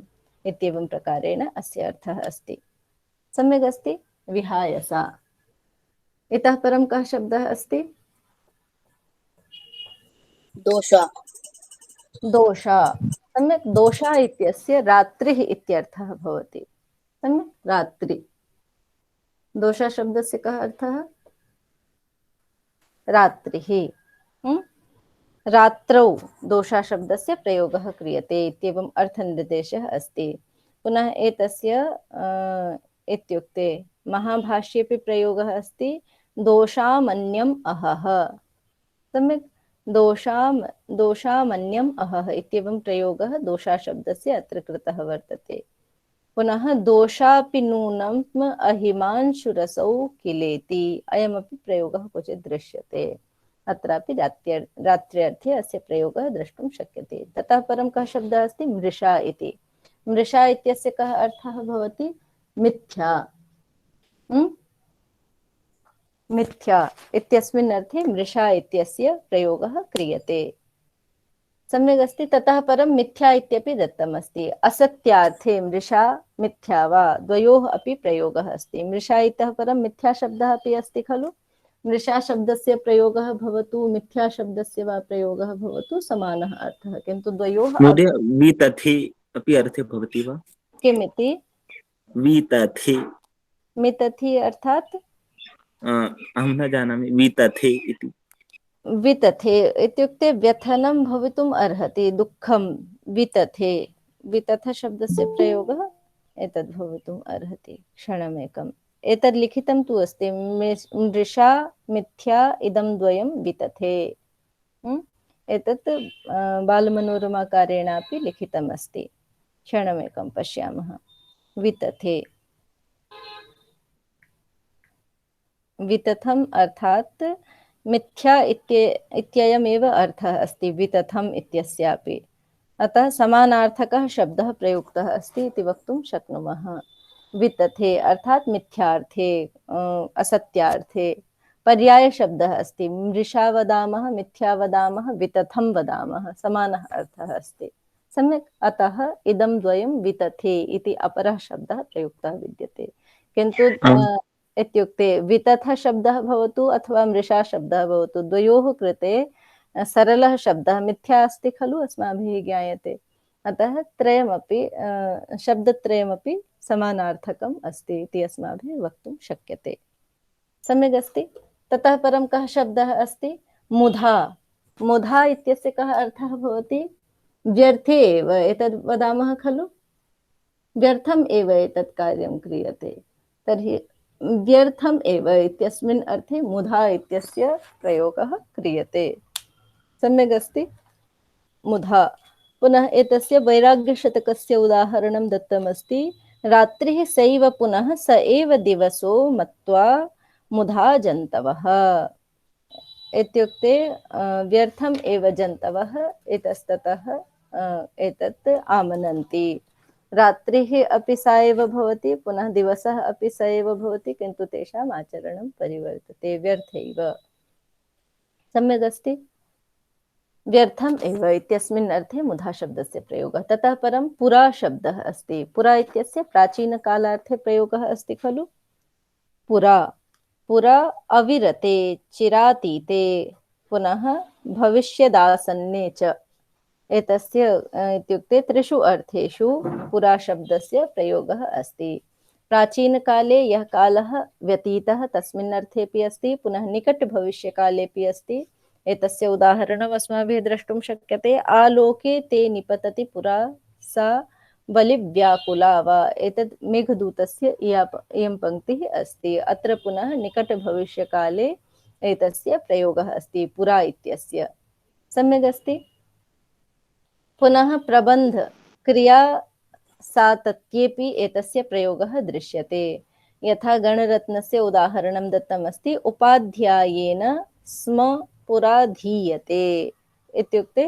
इत्येवं प्रकारेण अस्य अर्थः अस्ति। सम्यक् अस्ति। विहायसा। इतः परं कः शब्दः अस्ति? दोषा दोषा। सम्यक्, दोषा इत्यस्य रात्रिः इत्यर्थः भवति। सम्यक्, रात्रि। दोषा शब्दस्य कः अर्थः? रात्रिः। रात्रौ दोषा शब्दस्य प्रयोगः क्रियते इत्येवम् अर्थनिर्देशः अस्ति। पुनः एतस्य इत्युक्ते महाभाष्येपि प्रयोगः अस्ति, दोषामन्यम् अहः। सम्यक्, दोषामन्यम् अहः इत्येवं प्रयोगः दोषा शब्दस्य अत्र कृतः वर्तते। पुनः दोषापि नूनम् अहिमांशुरसौ किलेति, अयमपि प्रयोगः क्वचित् दृश्यते। अत्रापि रात्र्यर्थे अस्य प्रयोगः द्रष्टुं शक्यते। ततः परं कः शब्दः अस्ति? मृषा इति। मृषा इत्यस्य कः अर्थः भवति? मिथ्या। मिथ्या इत्यस्मिन् अर्थे मृषा इत्यस्य प्रयोगः क्रियते। सम्यक् अस्ति। ततः परं मिथ्या इत्यपि दत्तमस्ति। असत्यार्थे मृषा मिथ्या वा, द्वयोः अपि प्रयोगः अस्ति। मृषा इतः परं मिथ्या शब्दः अपि अस्ति खलु। मृषा शब्दस्य प्रयोगः भवतु, मिथ्या शब्दस्य वा प्रयोगः भवतु, समानः अर्थः, किन्तु द्वयोः महोदय वितथे अपि अर्थे भवति वा? किमिति? वितथे। मितथि अर्थात्? अहं न जानामि वितथे इति। वितथे इत्युक्ते व्यथनं भवितुम् अर्हति, दुःखं। वितथे, वितथ शब्दस्य प्रयोगः एतद् भवितुम् अर्हति। क्षणमेकम्, एतद् लिखितं तु अस्ति, मृषा मिथ्या इदं द्वयं वितथे। एतत् बालमनोरमाकारेणापि लिखितम् अस्ति। क्षणमेकं पश्यामः। वितथे, वितथम् अर्थात् मिथ्या इत्ययमेव अर्थः अस्ति वितथम् इत्यस्यापि। अतः समानार्थकः शब्दः प्रयुक्तः अस्ति इति वक्तुं शक्नुमः। वितथे अर्थात् मिथ्यार्थे, असत्यार्थे। पर्याय शब्दः अस्ति, मृषा वदामः, मिथ्या वदामः, वितथं वदामः, समानः अर्थः अस्ति। सम्यक्, अतः इदं द्वयं वितथे इति अपरः शब्दः प्रयुक्तः विद्यते। किन्तु इत्युक्ते वितथ शब्दः भवतु अथवा मृषा शब्दः भवतु, द्वयोः कृते सरलः शब्दः मिथ्या अस्ति खलु, अस्माभिः ज्ञायते। अतः त्रयमपि शब्दत्रयमपि समानार्थकम् अस्ति इति अस्माभिः वक्तुं शक्यते। सम्यक् अस्ति। ततः परं कः शब्दः अस्ति? मुधा। मुधा इत्यस्य कः अर्थः भवति? व्यर्थे एव एतद् वदामः खलु, व्यर्थम् एव एतत् कार्यं क्रियते, तर्हि व्यर्थम् एव इत्यस्मिन् अर्थे मुधा इत्यस्य प्रयोगः क्रियते। सम्यक् अस्ति, मुधा। पुनः एतस्य वैराग्यशतकस्य उदाहरणं दत्तमस्ति। रात्रिः सैव पुनः स एव दिवसो मत्वा मुधा जन्तवः। इत्युक्ते व्यर्थम् एव जन्तवः इतस्ततः एतत् आमनन्ति। रात्रिः अपि सा एव भवति, पुनः दिवसः अपि स एव भवति, किन्तु तेषाम् आचरणं परिवर्तते, व्यर्थैव। सम्यक् अस्ति। व्यर्थम् एव इत्यस्मिन् अर्थे मुधा शब्दस्य प्रयोगः। ततः परं पुरा शब्दः अस्ति। पुरा इत्यस्य प्राचीनकालार्थे प्रयोगः अस्ति खलु। पुरा, पुरा अविरते, चिरातीते, पुनः भविष्यदासन्ने च। एतस्य इत्युक्ते त्रिषु अर्थेषु पुरा शब्दस्य प्रयोगः अस्ति। प्राचीनकाले यः कालः व्यतीतः तस्मिन् अर्थेपि अस्ति, पुनः निकटभविष्यकालेपि अस्ति। एतस्य उदाहरणम् अस्माभिः द्रष्टुं शक्यते। आलोके ते निपतति पुरा सा बलिव्याकुला वा। एतद् मेघदूतस्य इयं पङ्क्तिः अस्ति। अत्र पुनः निकटभविष्यकाले एतस्य प्रयोगः अस्ति पुरा इत्यस्य। सम्यक् अस्ति। पुनः प्रबन्ध क्रिया सातत्येपि एतस्य प्रयोगः दृश्यते। यथा गणरत्नस्य उदाहरणं दत्तमस्ति, उपाध्यायेन स्म पुराधीयते इत्युक्ते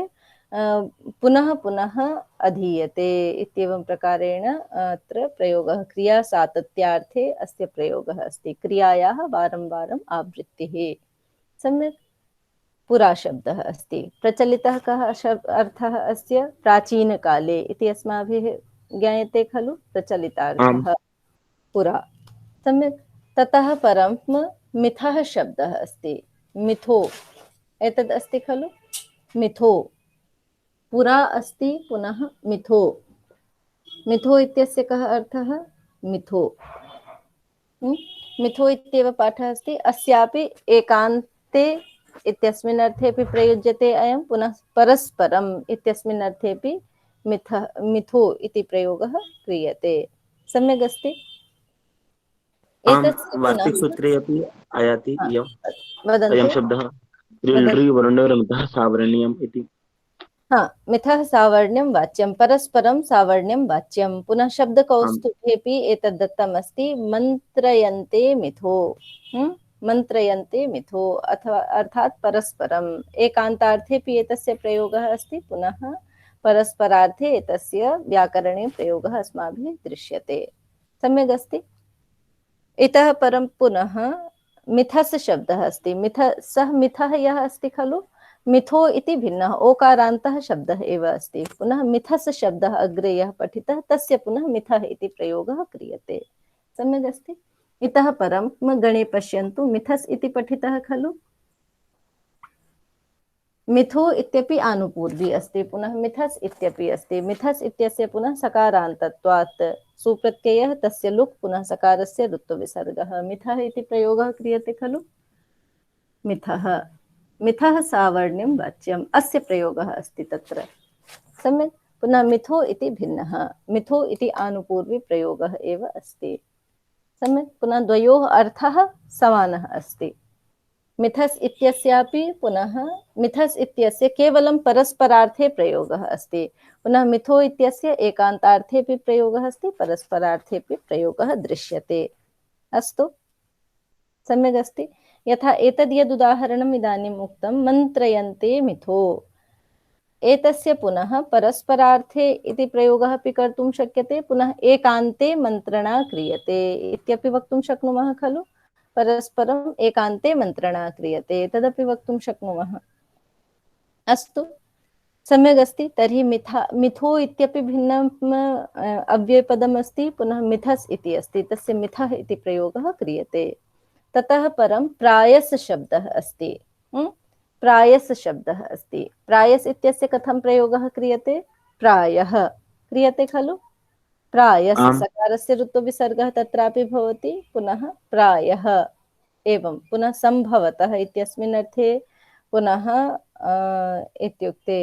पुनः पुनः अधीयते इत्येवं प्रकारेण अत्र प्रयोगः क्रिया सातत्यार्थे अस्य प्रयोगः अस्ति। क्रियायाः वारं वारम् आवृत्तिः। सम्यक्, पुरा शब्दः अस्ति। प्रचलितः कः अर्थः अस्य? प्राचीनकाले इति अस्माभिः ज्ञायते खलु, प्रचलितार्थः पुरा। सम्यक्। ततः परं मिथः शब्दः अस्ति। मिथो एतद् अस्ति खलु। मिथो, पुरा अस्ति पुनः मिथो। मिथो इत्यस्य कः अर्थः? मिथो। मिथो इत्येव पाठः अस्ति। अस्यापि एकान्ते इत्यस्मिन् अर्थेऽपि प्रयुज्यते अयं, पुनः परस्परम् इत्यस्मिन् अर्थेऽपि मिथो इति प्रयोगः क्रियते। सम्यक् अस्ति। आम्, एतस्य पुनः वार्तिकसूत्रे अपि आयाति अयं वदन्तु शब्दः वदन्तु। वर्णोरमितः सावरणीयम् इति। मिथः सावर्ण्यं वाच्यं, परस्परं सावर्ण्यं वाच्यं। पुनः आम्, शब्दकौस्तुभेऽपि एतद् दत्तमस्ति, मन्त्रयन्ते मिथो। मन्त्रयन्ते मिथो अथवा अर्थात् परस्परम्। एकान्तार्थेऽपि एतस्य प्रयोगः अस्ति, पुनः परस्परार्थे एतस्य व्याकरणे प्रयोगः अस्माभिः दृश्यते। सम्यक् अस्ति। इतः परं पुनः मिथस् शब्दः अस्ति। सः मिथः यः अस्ति खलु, मिथो इति भिन्नः ओकारान्तः शब्दः एव अस्ति। पुनः मिथस् शब्दः अग्रे यः पठितः तस्य पुनः मिथः इति प्रयोगः क्रियते। सम्यक् अस्ति। इतः परं गणे पश्यन्तु, मिथस् इति पठितः खलु, मिथो इत्यपि आनुपूर्वी अस्ति, पुनः मिथस् इत्यपि अस्ति। मिथस् इत्यस्य पुनः सकारान्तत्वात् सुप्रत्ययः, तस्य लुक्, पुनः सकारस्य ऋत्वविसर्गः। मिथः इति प्रयोगः क्रियते खलु। मिथः सावर्ण्यं वाच्यम्, अस्य प्रयोगः अस्ति तत्र। सम्यक्। पुनः मिथो इति भिन्नः, मिथो इति आनुपूर्वी प्रयोगः एव अस्ति। सम्यक्। पुनः द्वयोः अर्थः समानः अस्ति। मिथस् इत्यस्यापि पुनः मिथस् इत्यस्य केवलं परस्परार्थे प्रयोगः अस्ति, पुनः मिथो इत्यस्य एकान्तार्थेऽपि प्रयोगः अस्ति, परस्परार्थेऽपि प्रयोगः दृश्यते। अस्तु, सम्यक् अस्ति। यथा एतद् यद् उदाहरणम् इदानीम् उक्तं, मन्त्रयन्ते मिथो, एतस्य पुनः परस्परार्थे इति प्रयोगः अपि कर्तुं शक्यते, पुनः एकान्ते मन्त्रणा क्रियते इत्यपि वक्तुं शक्नुमः खलु। परस्परम् एकान्ते मन्त्रणा क्रियते तदपि वक्तुं शक्नुमः। अस्तु, सम्यक् अस्ति। तर्हि मिथो इत्यपि भिन्नम् अव्ययपदम् अस्ति, पुनः मिथस् इति अस्ति, तस्य मिथः इति प्रयोगः क्रियते। ततः परं प्रायस् शब्दः अस्ति। प्रायस् शब्दः अस्ति। प्रायस् इत्यस्य कथं प्रयोगः क्रियते? प्रायः क्रियते खलु। प्रायस् सकारस्य ऋत्वविसर्गः तत्रापि भवति, पुनः प्रायः एवं। पुनः सम्भवतः इत्यस्मिन् अर्थे, पुनः इत्युक्ते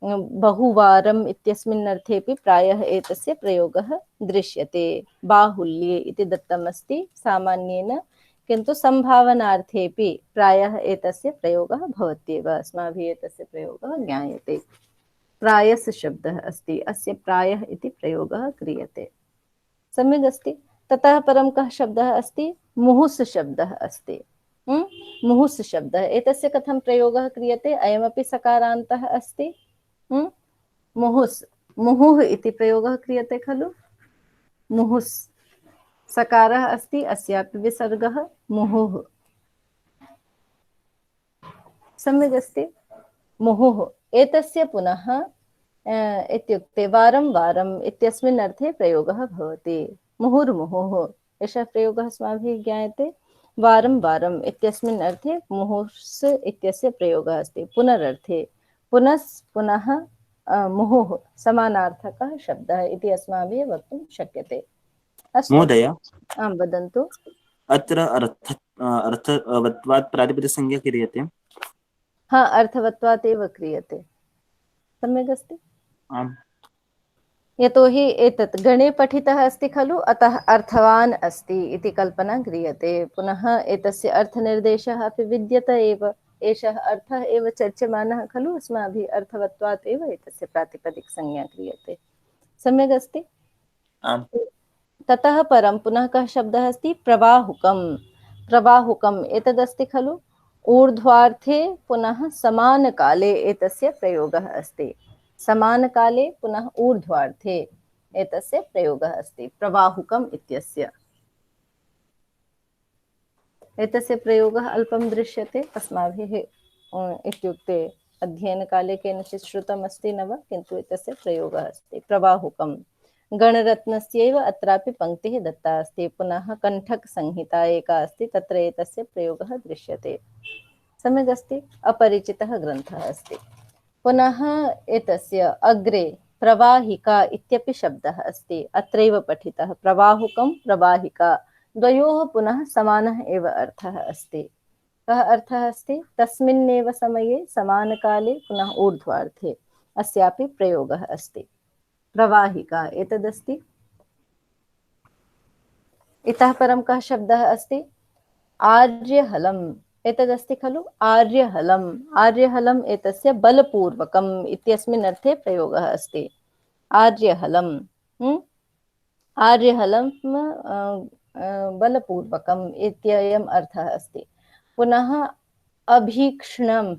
बहुवारम् इत्यस्मिन् अर्थेऽपि प्रायः एतस्य प्रयोगः दृश्यते। बाहुल्ये इति दत्तमस्ति सामान्येन, किन्तु सम्भावनार्थेऽपि प्रायः एतस्य प्रयोगः भवत्येव। अस्माभिः एतस्य प्रयोगः ज्ञायते। प्रायस् शब्दः अस्ति, अस्य प्रायः इति प्रयोगः क्रियते। सम्यक् अस्ति। ततः परं कः शब्दः अस्ति? मुहुस् शब्दः अस्ति। मुहुस् शब्दः, एतस्य कथं प्रयोगः क्रियते? अयमपि सकारान्तः अस्ति। मुहुस्, मुहुः इति प्रयोगः क्रियते खलु। मुहुस् सकारः अस्ति, अस्यापि विसर्गः मुहुः। सम्यक् अस्ति। मुहुः एतस्य पुनः इत्युक्ते वारं वारम् इत्यस्मिन् अर्थे प्रयोगः भवति। मुहुर्मुहुः एषः प्रयोगः अस्माभिः ज्ञायते। वारं वारम् इत्यस्मिन् अर्थे मुहुस् इत्यस्य प्रयोगः अस्ति। पुनरर्थे पुनः मुहुः समानार्थकः शब्दः इति अस्माभिः वक्तुं शक्यते। अस्तु महोदय, आं वदन्तु। अत्र अर्थवत्वात् प्रातिपदिकसंज्ञा क्रियते। अर्थवत्वात् एव क्रियते। सम्यक् अस्ति। आम्, यतोहि एतत् गणे पठितः अस्ति खलु, अतः अर्थवान् अस्ति इति कल्पना क्रियते। पुनः एतस्य अर्थनिर्देशः अपि विद्यते एव। एषः अर्थः एव चर्च्यमानः खलु अस्माभिः, अर्थवत्वात् एव एतस्य प्रातिपदिकसंज्ञा क्रियते। सम्यक् अस्ति। आम्, ततः परं पुनः कः शब्दः अस्ति? प्रवाहुकम्। प्रवाहुकम् एतदस्ति खलु, ऊर्ध्वार्थे पुनः समानकाले एतस्य प्रयोगः अस्ति। समानकाले पुनः ऊर्ध्वार्थे एतस्य प्रयोगः अस्ति प्रवाहुकम् इत्यस्य। एतस्य प्रयोगः अल्पं दृश्यते अस्माभिः, इत्युक्ते अध्ययनकाले केनचित् श्रुतमस्ति न वा, किन्तु एतस्य प्रयोगः अस्ति प्रवाहुकम्। गणरत्नस्यैव अत्रापि पङ्क्तिः दत्ता अस्ति, पुनः कण्ठकसंहिता एका अस्ति, तत्र एतस्य प्रयोगः दृश्यते। सम्यक् अस्ति। अपरिचितः ग्रन्थः अस्ति। पुनः एतस्य अग्रे प्रवाहिका इत्यपि शब्दः अस्ति, अत्रैव पठितः। प्रवाहुकं प्रवाहिका द्वयोः पुनः समानः एव अर्थः अस्ति। कः अर्थः अस्ति? तस्मिन्नेव समये समानकाले पुनः ऊर्ध्वार्थे अस्यापि प्रयोगः अस्ति। प्रवाहिका एतदस्ति। इतः परं कः शब्दः अस्ति? आर्यहलम् एतदस्ति खलु। आर्यहलम्, आर्यहलम् एतस्य बलपूर्वकम् इत्यस्मिन् अर्थे प्रयोगः अस्ति। आर्यहलम्, आर्यहलम् बलपूर्वकम् इत्ययम् अर्थः अस्ति। पुनः अभीक्ष्णम्,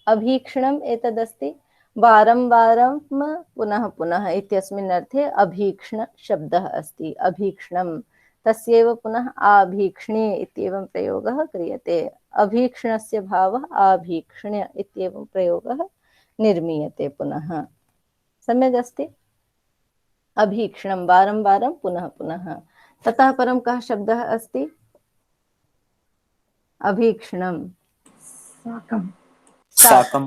अभीक्ष्णम् एतदस्ति वारं वारं पुनः पुनः इत्यस्मिन् अर्थे अभीक्ष्ण शब्दः अस्ति। अभीक्ष्णम् तस्यैव पुनः आभीक्ष्णे इत्येवं प्रयोगः क्रियते। अभीक्ष्णस्य भावः आभीक्ष्ण्य इत्येवं प्रयोगः निर्मीयते पुनः। सम्यक् अस्ति। अभीक्ष्णं वारं वारं पुनः पुनः। ततः परं कः शब्दः अस्ति? अभीक्ष्णं साकं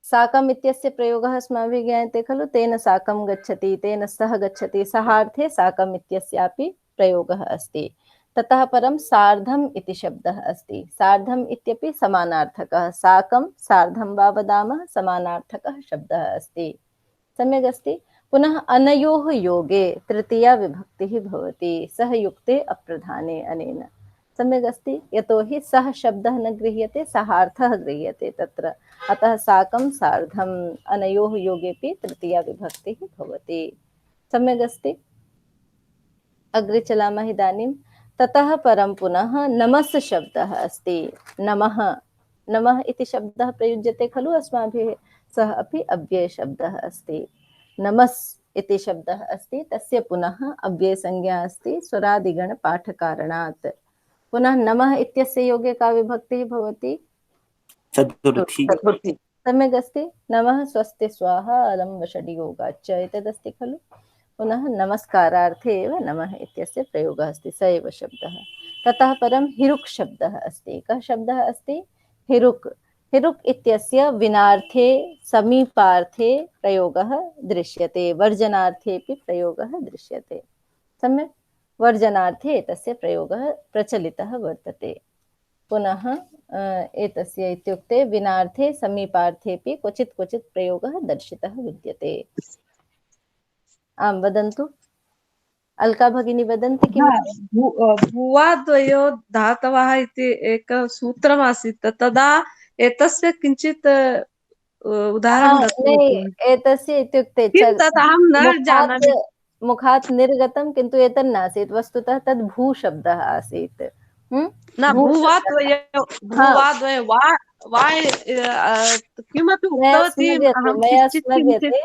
साकम् इत्यस्य प्रयोगः अस्माभिः ज्ञायते खलु। तेन साकं गच्छति, तेन सह गच्छति, सहार्थे साकम् इत्यस्यापि प्रयोगः अस्ति। ततः परं सार्धम् इति शब्दः अस्ति। सार्धम् इत्यपि समानार्थकः। साकं सार्धं वा वदामः, समानार्थकः शब्दः अस्ति। सम्यक् अस्ति। पुनः अनयोः योगे तृतीया विभक्तिः भवति, सह युक्ते अप्रधाने अनेन। सम्यक् अस्ति। यतोहि सः शब्दः न गृह्यते, सहार्थः गृह्यते तत्र। अतः साकं सार्धम् अनयोः योगेपि तृतीया विभक्तिः भवति। सम्यक् अस्ति। अग्रे चलामः इदानीं। ततः परं पुनः नमस् शब्दः अस्ति। नमः, नमः इति शब्दः प्रयुज्यते खलु अस्माभिः, सः अपि अव्ययशब्दः अस्ति। नमस् इति शब्दः अस्ति, तस्य पुनः अव्ययसंज्ञा अस्ति स्वरादिगणपाठकारणात्। पुनः नमः इत्यस्य योगे का विभक्तिः भवति? चतुर्थी। सम्यक् अस्ति। नमः स्वस्ति स्वाहा अलं वषड्योगाच्च एतदस्ति खलु। पुनः नमस्कारार्थे एव नमः इत्यस्य प्रयोगः अस्ति, स एव शब्दः। ततः परं हिरुक् शब्दः अस्ति। कः शब्दः अस्ति? हिरुक्। हिरुक् इत्यस्य विनार्थे समीपार्थे प्रयोगः दृश्यते, वर्जनार्थेपि प्रयोगः दृश्यते। सम्यक्। वर्जनार्थे एतस्य प्रयोगः प्रचलितः वर्तते। पुनः एतस्य इत्युक्ते विनार्थे समीपार्थेपि क्वचित् क्वचित् प्रयोगः दर्शितः विद्यते। आं वदन्तु। अलका भगिनी वदन्ति किम्? भुवाद्वयो धातवः इति एकं सूत्रमासीत्, तदा एतस्य किञ्चित् उदाहरणं दत्तवती। एतस्य इत्युक्ते तत् अहं न जानामि। मुखात् निर्गतं, किन्तु एतन्नासीत्। वस्तुतः तद् भू शब्दः आसीत्। न भुवाद्वयो, भुवाद्वयो वा किमपि उक्तवती मया स्मर्यते।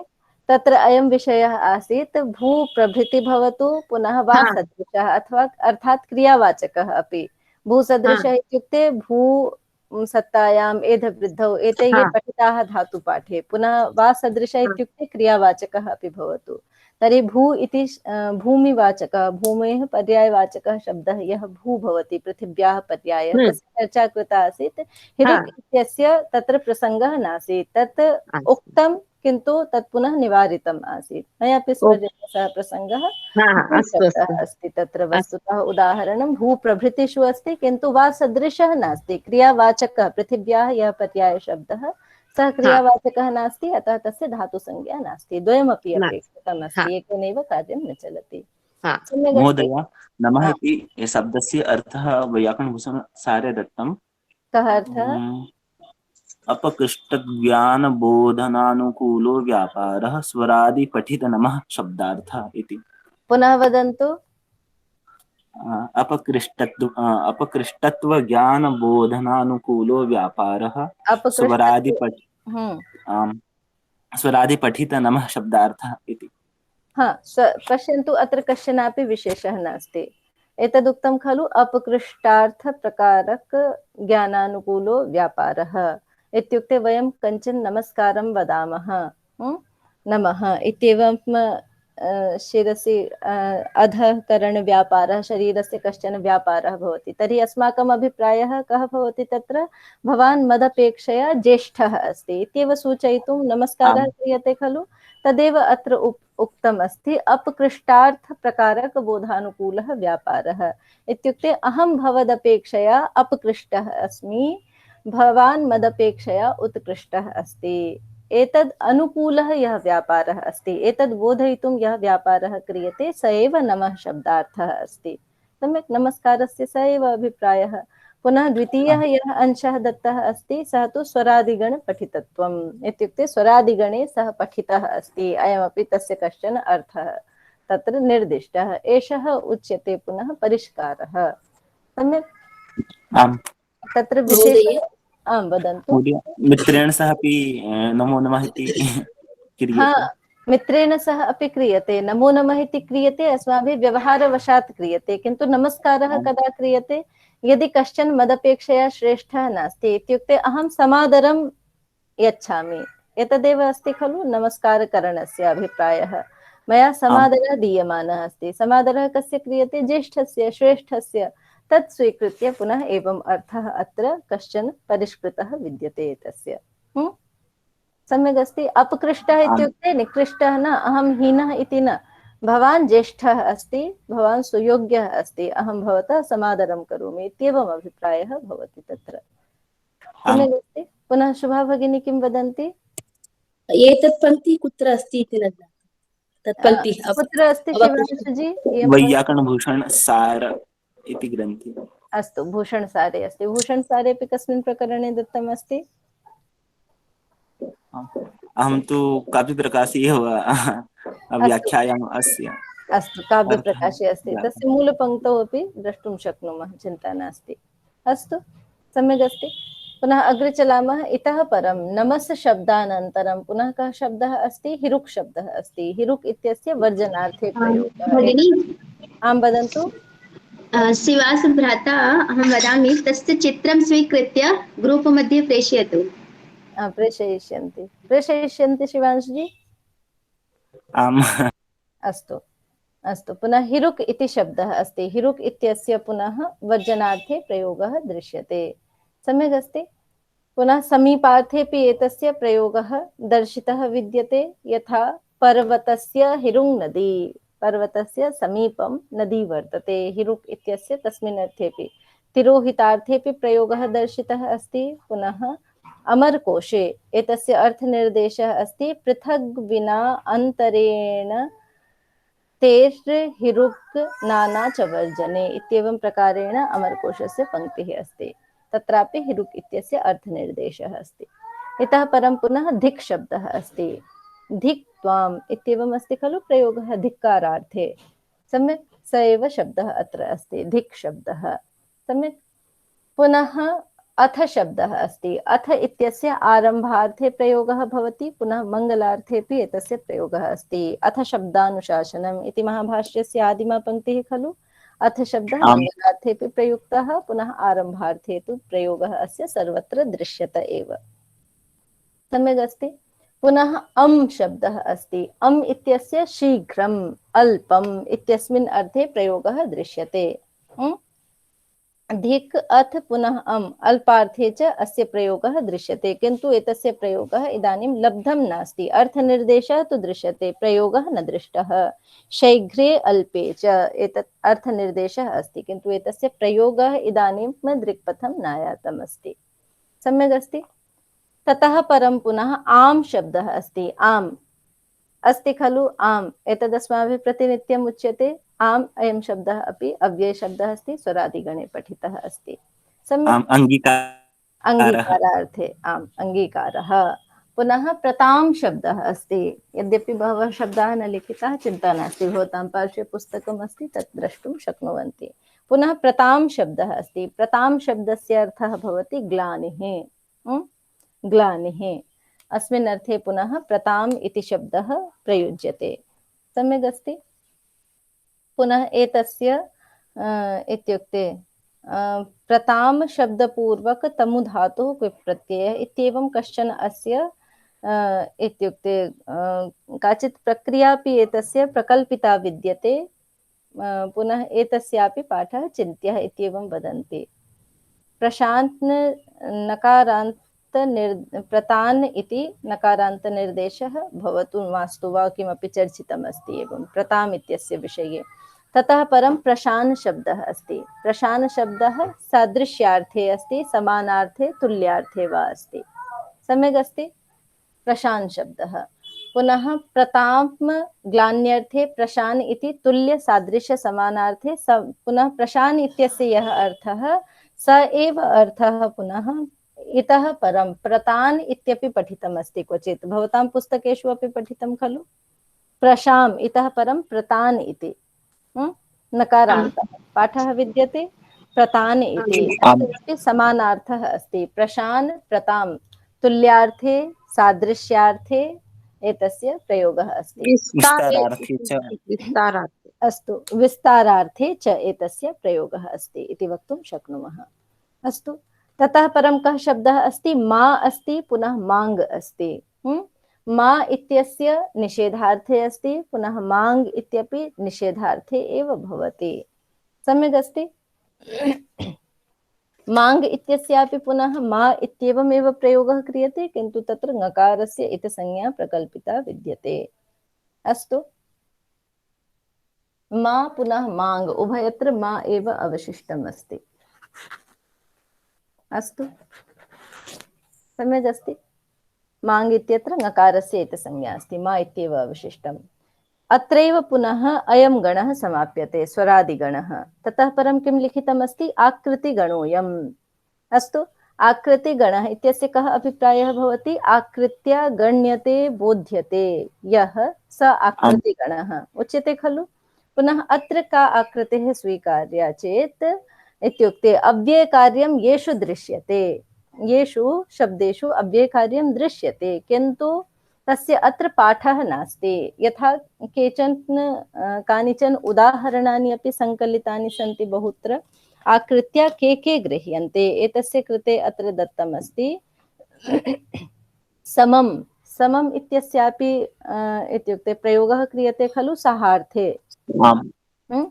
तत्र अयं विषयः आसीत्, भू प्रभृति भवतु, पुनः वा सदृशः अथवा अर्थात् क्रियावाचकः अपि। भूसदृशः इत्युक्ते भू सत्तायाम् एधवृद्धौ एते ये पठिताः धातुपाठे। पुनः वा सदृशः इत्युक्ते क्रियावाचकः अपि भवतु। तर्हि भू इति भूमिवाचकः, भूमेः पर्यायवाचकः शब्दः यः भू भवति, पृथिव्याः पर्यायः, तस्य चर्चा कृता आसीत्। हिरुक् इत्यस्य तत्र प्रसङ्गः नासीत्, तत् उक्तं किन्तु तत् पुनः निवारितम् आसीत्। मयापि स्मर्यते सः प्रसङ्गः अस्ति तत्र। वस्तुतः उदाहरणं भू प्रभृतिषु अस्ति, किन्तु वा सदृशः नास्ति। क्रियावाचकः पृथिव्याः यः पर्यायशब्दः सः क्रियावाचकः नास्ति, अतः तस्य धातुसंज्ञा नास्ति। द्वयमपि अपेक्षितमस्ति, एकेनैव कार्यं न चलति। महोदय, नमः इति शब्दस्य अर्थः वैयाकरणभूषणसारे दत्तं। कः अर्थः? अपकृष्टज्ञानबोधनानुकूलो व्यापारः स्वरादि पठित नमः शब्दार्थः इति। पुनः वदन्तु। अपकृष्टत्व ज्ञानबोधनानुकूलो व्यापारः स्वरादि पठित नमः शब्दार्थः इति। पश्यन्तु, अत्र कश्चनापि विशेषः नास्ति। एतदुक्तं खलु, अपकृष्टार्थ प्रकारक ज्ञानानुकूलो व्यापारः इत्युक्ते वयं कञ्चन नमस्कारं वदामः, नमः इत्येवं शिरसि अधःकरणव्यापारः, शरीरस्य कश्चन व्यापारः भवति, तर्हि अस्माकम् अभिप्रायः कः भवति तत्र? भवान् मदपेक्षया ज्येष्ठः अस्ति इत्येव सूचयितुं नमस्कारः क्रियते खलु। तदेव अत्र उक्तम् अस्ति, अपकृष्टार्थप्रकारकबोधानुकूलः व्यापारः इत्युक्ते अहं भवदपेक्षया अपकृष्टः अस्मि, भवान् मदपेक्षया उत्कृष्टः अस्ति। एतद् अनुकूलः यः व्यापारः अस्ति, एतद् बोधयितुं यः व्यापारः क्रियते स एव नमः शब्दार्थः अस्ति। सम्यक्, नमस्कारस्य स एव अभिप्रायः। पुनः द्वितीयः यः अंशः दत्तः अस्ति सः तु स्वरादिगणपठितत्वम् इत्युक्ते स्वरादिगणे सः पठितः अस्ति, अयमपि तस्य कश्चन अर्थः तत्र निर्दिष्टः। एषः उच्यते पुनः परिष्कारः। सम्यक्, तत्र विशेष आं वदन्तु। मित्रेण सह अपि नमो नमः इति क्रियते। हाँ, मित्रेण सह अपि क्रियते, नमो नमः इति क्रियते, अस्माभिः व्यवहारवशात् क्रियते, किन्तु नमस्कारः कदा क्रियते? यदि कश्चन मदपेक्षया श्रेष्ठः नास्ति, इत्युक्ते अहं समादरं यच्छामि, एतदेव अस्ति खलु नमस्कारकरणस्य अभिप्रायः। मया समादरः दीयमानः अस्ति, समादरः कस्य क्रियते? ज्येष्ठस्य, श्रेष्ठस्य। तत् स्वीकृत्य पुनः एवम् अर्थः अत्र कश्चन परिष्कृतः विद्यते तस्य। सम्यक् अस्ति। अपकृष्टः इत्युक्ते निकृष्टः न, अहं हीनः इति न। भवान् ज्येष्ठः अस्ति, भवान् सुयोग्यः अस्ति, अहं भवतः समादरं करोमि इत्येवम् अभिप्रायः भवति तत्र। सम्यक् अस्ति। पुनः शुभा भगिनी किं वदन्ति? एतत् पङ्क्तिः कुत्र अस्ति इति न ज्ञातं। तत् पङ्क्तिः कुत्र अस्ति शिवांशुजी? वैयाकरणभूषण सार इति ग्रन्थे। अस्तु, भूषणसारे अस्ति। भूषणसारेऽपि कस्मिन् प्रकरणे दत्तम् अस्ति? अहं तु काव्यप्रकाशे एव व्याख्यायाम् अस्य। अस्तु, काव्यप्रकाशे अस्ति, तस्य मूलपङ्क्तौ अपि द्रष्टुं शक्नुमः, चिन्ता नास्ति। अस्तु, सम्यक् अस्ति। पुनः अग्रे चलामः। इतः परं नमस् शब्दानन्तरं पुनः कः शब्दः अस्ति? हिरुक् शब्दः अस्ति। हिरुक् इत्यस्य वर्जनार्थे प्रयोगः। भगिनी, आं वदन्तु। शिवास भ्राता अहं वदामि, तस्य चित्रं स्वीकृत्य ग्रूप् मध्ये प्रेषयतु। प्रेषयिष्यन्ति शिवांशजी? आम्। अस्तु अस्तु। पुनः हिरुक् इति शब्दः अस्ति। हिरुक् इत्यस्य पुनः वर्जनार्थे प्रयोगः दृश्यते। सम्यक् अस्ति। पुनः समीपार्थेऽपि एतस्य प्रयोगः दर्शितः विद्यते, यथा पर्वतस्य हिरुङ् नदी, पर्वतस्य समीपं नदी वर्तते, हिरुक् इत्यस्य तस्मिन् अर्थेऽपि। तिरोहितार्थेऽपि प्रयोगः दर्शितः अस्ति। पुनः अमरकोशे एतस्य अर्थनिर्देशः अस्ति, पृथग् विना अन्तरेण तेर् हिरुक् नाना च वर्जने इत्येवं प्रकारेण अमरकोशस्य पङ्क्तिः अस्ति। तत्रापि हिरुक् इत्यस्य अर्थनिर्देशः अस्ति। इतः परं पुनः धिक् शब्दः अस्ति। धिक् त्वाम् इत्येवम् अस्ति खलु प्रयोगः धिक्कारार्थे। सम्यक्, स एव शब्दः अत्र अस्ति, धिक् शब्दः। सम्यक्। पुनः अथ शब्दः अस्ति। अथ इत्यस्य आरम्भार्थे प्रयोगः भवति, पुनः मङ्गलार्थेऽपि एतस्य प्रयोगः अस्ति। अथ शब्दानुशासनम् इति महाभाष्यस्य आदिमा पङ्क्तिः खलु। अथ शब्दः मङ्गलार्थेऽपि प्रयुक्तः, पुनः आरम्भार्थे तु प्रयोगः अस्य सर्वत्र दृश्यत एव। सम्यक् अस्ति। पुनः अम् शब्दः अस्ति। अम् इत्यस्य शीघ्रम्, अल्पम् इत्यस्मिन् अर्थे प्रयोगः दृश्यते। धिक् अथ पुनः अम् अल्पार्थे च अस्य प्रयोगः दृश्यते, किन्तु एतस्य प्रयोगः इदानीं लब्धं नास्ति। अर्थनिर्देशः तु दृश्यते, प्रयोगः न दृष्टः। शीघ्रे अल्पे च एतत् अर्थनिर्देशः अस्ति, किन्तु एतस्य प्रयोगः इदानीं दृक्पथं नायातम् अस्ति। सम्यक् अस्ति। ततः परं पुनः आम् शब्दः अस्ति। आम् अस्ति खलु, आम् एतदस्माभिः प्रतिनित्यम् उच्यते। आम् अयं शब्दः अपि अव्ययशब्दः अस्ति, स्वरादिगणे पठितः अस्ति। सम्यक्। अङ्गीकारार्थे आम्, अङ्गीकारः। पुनः प्रतां शब्दः अस्ति। यद्यपि बहवः शब्दाः न लिखिताः, चिन्ता नास्ति, भवतां पार्श्वे पुस्तकम् अस्ति, तत् द्रष्टुं शक्नुवन्ति। पुनः प्रतां शब्दः अस्ति। प्रतां शब्दस्य अर्थः भवति ग्लानिः। ग्लानिः अस्मिन् अर्थे पुनः प्रताम् इति शब्दः प्रयुज्यते। सम्यक् अस्ति। पुनः एतस्य इत्युक्ते प्रताम शब्दपूर्वक तमु धातुः क्विप् प्रत्ययः इत्येवं कश्चन अस्य इत्युक्ते काचित् प्रक्रिया अपि एतस्य प्रकल्पिता विद्यते, पुनः एतस्यापि पाठः चिन्त्यः इत्येवं वदन्ति। प्रशान्त नकारान्त प्रतान् इति नकारान्तनिर्देशः भवतु मास्तु वा किमपि चर्चितम् अस्ति एवं प्रताम् इत्यस्य विषये। ततः परं प्रशान शब्दः अस्ति। प्रशान शब्दः सादृश्यार्थे अस्ति, समानार्थे तुल्यार्थे वा अस्ति। सम्यक् अस्ति प्रशान शब्दः। पुनः प्रताप्म ग्लान्यर्थे प्रशान इति तुल्य सादृश्य समानार्थे पुनः प्रशान इत्यस्य यः अर्थः स एव अर्थः पुनः इतः परं प्रतान इत्यपि पठितम् अस्ति क्वचित्। भवतां पुस्तकेषु अपि पठितं खलु, प्रशाम इतः परं प्रतान इति नकारान्तः पाठः विद्यते। प्रतान इति तत्रापि समानार्थः अस्ति। प्रशान प्रताम तुल्यार्थे सादृश्यार्थे एतस्य प्रयोगः अस्ति। विस्तारार्थे च। विस्तारार्थे। अस्तु, विस्तारार्थे च एतस्य प्रयोगः अस्ति इति वक्तुं शक्नुमः। अस्तु, ततः परं कः शब्दः अस्ति? मा अस्ति, पुनः माङ् अस्ति। मा इत्यस्य निषेधार्थे अस्ति, पुनः माङ् इत्यपि निषेधार्थे एव भवति। सम्यक् अस्ति। माङ् इत्यस्यापि पुनः मा इत्येवमेव प्रयोगः क्रियते, किन्तु तत्र ङकारस्य इति संज्ञा प्रकल्पिता विद्यते। अस्तु, मा पुनः माङ् उभयत्र मा एव अवशिष्टम् अस्ति। अस्तु, सम्यक् अस्ति। माङ् इत्यत्र ङकारस्य इति संज्ञा अस्ति, मा इत्येव अवशिष्टम्। अत्रैव पुनः अयं गणः समाप्यते, स्वरादिगणः। ततः परं किं लिखितमस्ति? आकृतिगणोऽयम्। अस्तु, आकृतिगणः इत्यस्य कः अभिप्रायः भवति? आकृत्या गण्यते बोध्यते यः स आकृतिगणः उच्यते खलु। पुनः अत्र का आकृतिः स्वीकार्या चेत् इत्युक्ते अव्ययकार्यं येषु दृश्यते, येषु शब्देषु अव्ययकार्यं दृश्यते, किन्तु तस्य अत्र पाठः नास्ति। यथा केचन कानिचन उदाहरणानि अपि सङ्कलितानि सन्ति बहुत्र। आकृत्या के गृह्यन्ते, एतस्य कृते अत्र दत्तम् अस्ति समम्। समम् इत्यस्यापि इत्युक्ते प्रयोगः क्रियते खलु सहार्थे।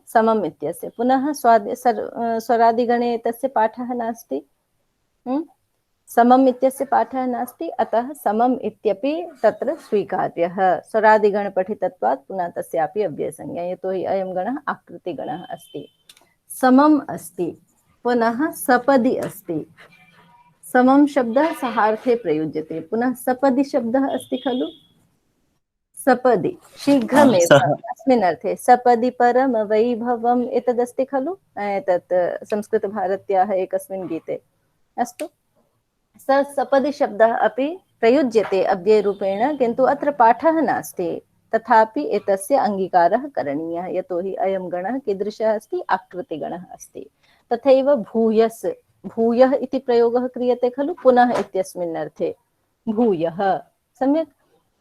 समम् इत्यस्य पुनः स्वरादिगणे एतस्य पाठः नास्ति। समम् इत्यस्य पाठः नास्ति, अतः समम् इत्यपि तत्र स्वीकार्यः। स्वरादिगणपठितत्वात् पुनः तस्यापि अव्ययसंज्ञा, यतोहि अयं गणः आकृतिगणः अस्ति। समम् अस्ति, पुनः सपदि अस्ति। समं शब्दः सहार्थे प्रयुज्यते, पुनः सपदि शब्दः अस्ति खलु। सपदि शीघ्रमेव अस्मिन् अर्थे सपदि परम वैभवम् एतदस्ति खलु, एतत् संस्कृतभारत्याः एकस्मिन् गीते। अस्तु, सपदि शब्दः अपि प्रयुज्यते अव्ययरूपेण, किन्तु अत्र पाठः नास्ति। तथापि एतस्य अङ्गीकारः करणीयः, यतोहि अयं गणः कीदृशः अस्ति? आकृतिगणः अस्ति। तथैव भूयस्, भूयः इति प्रयोगः क्रियते खलु पुनः इत्यस्मिन् अर्थे, भूयः। सम्यक्,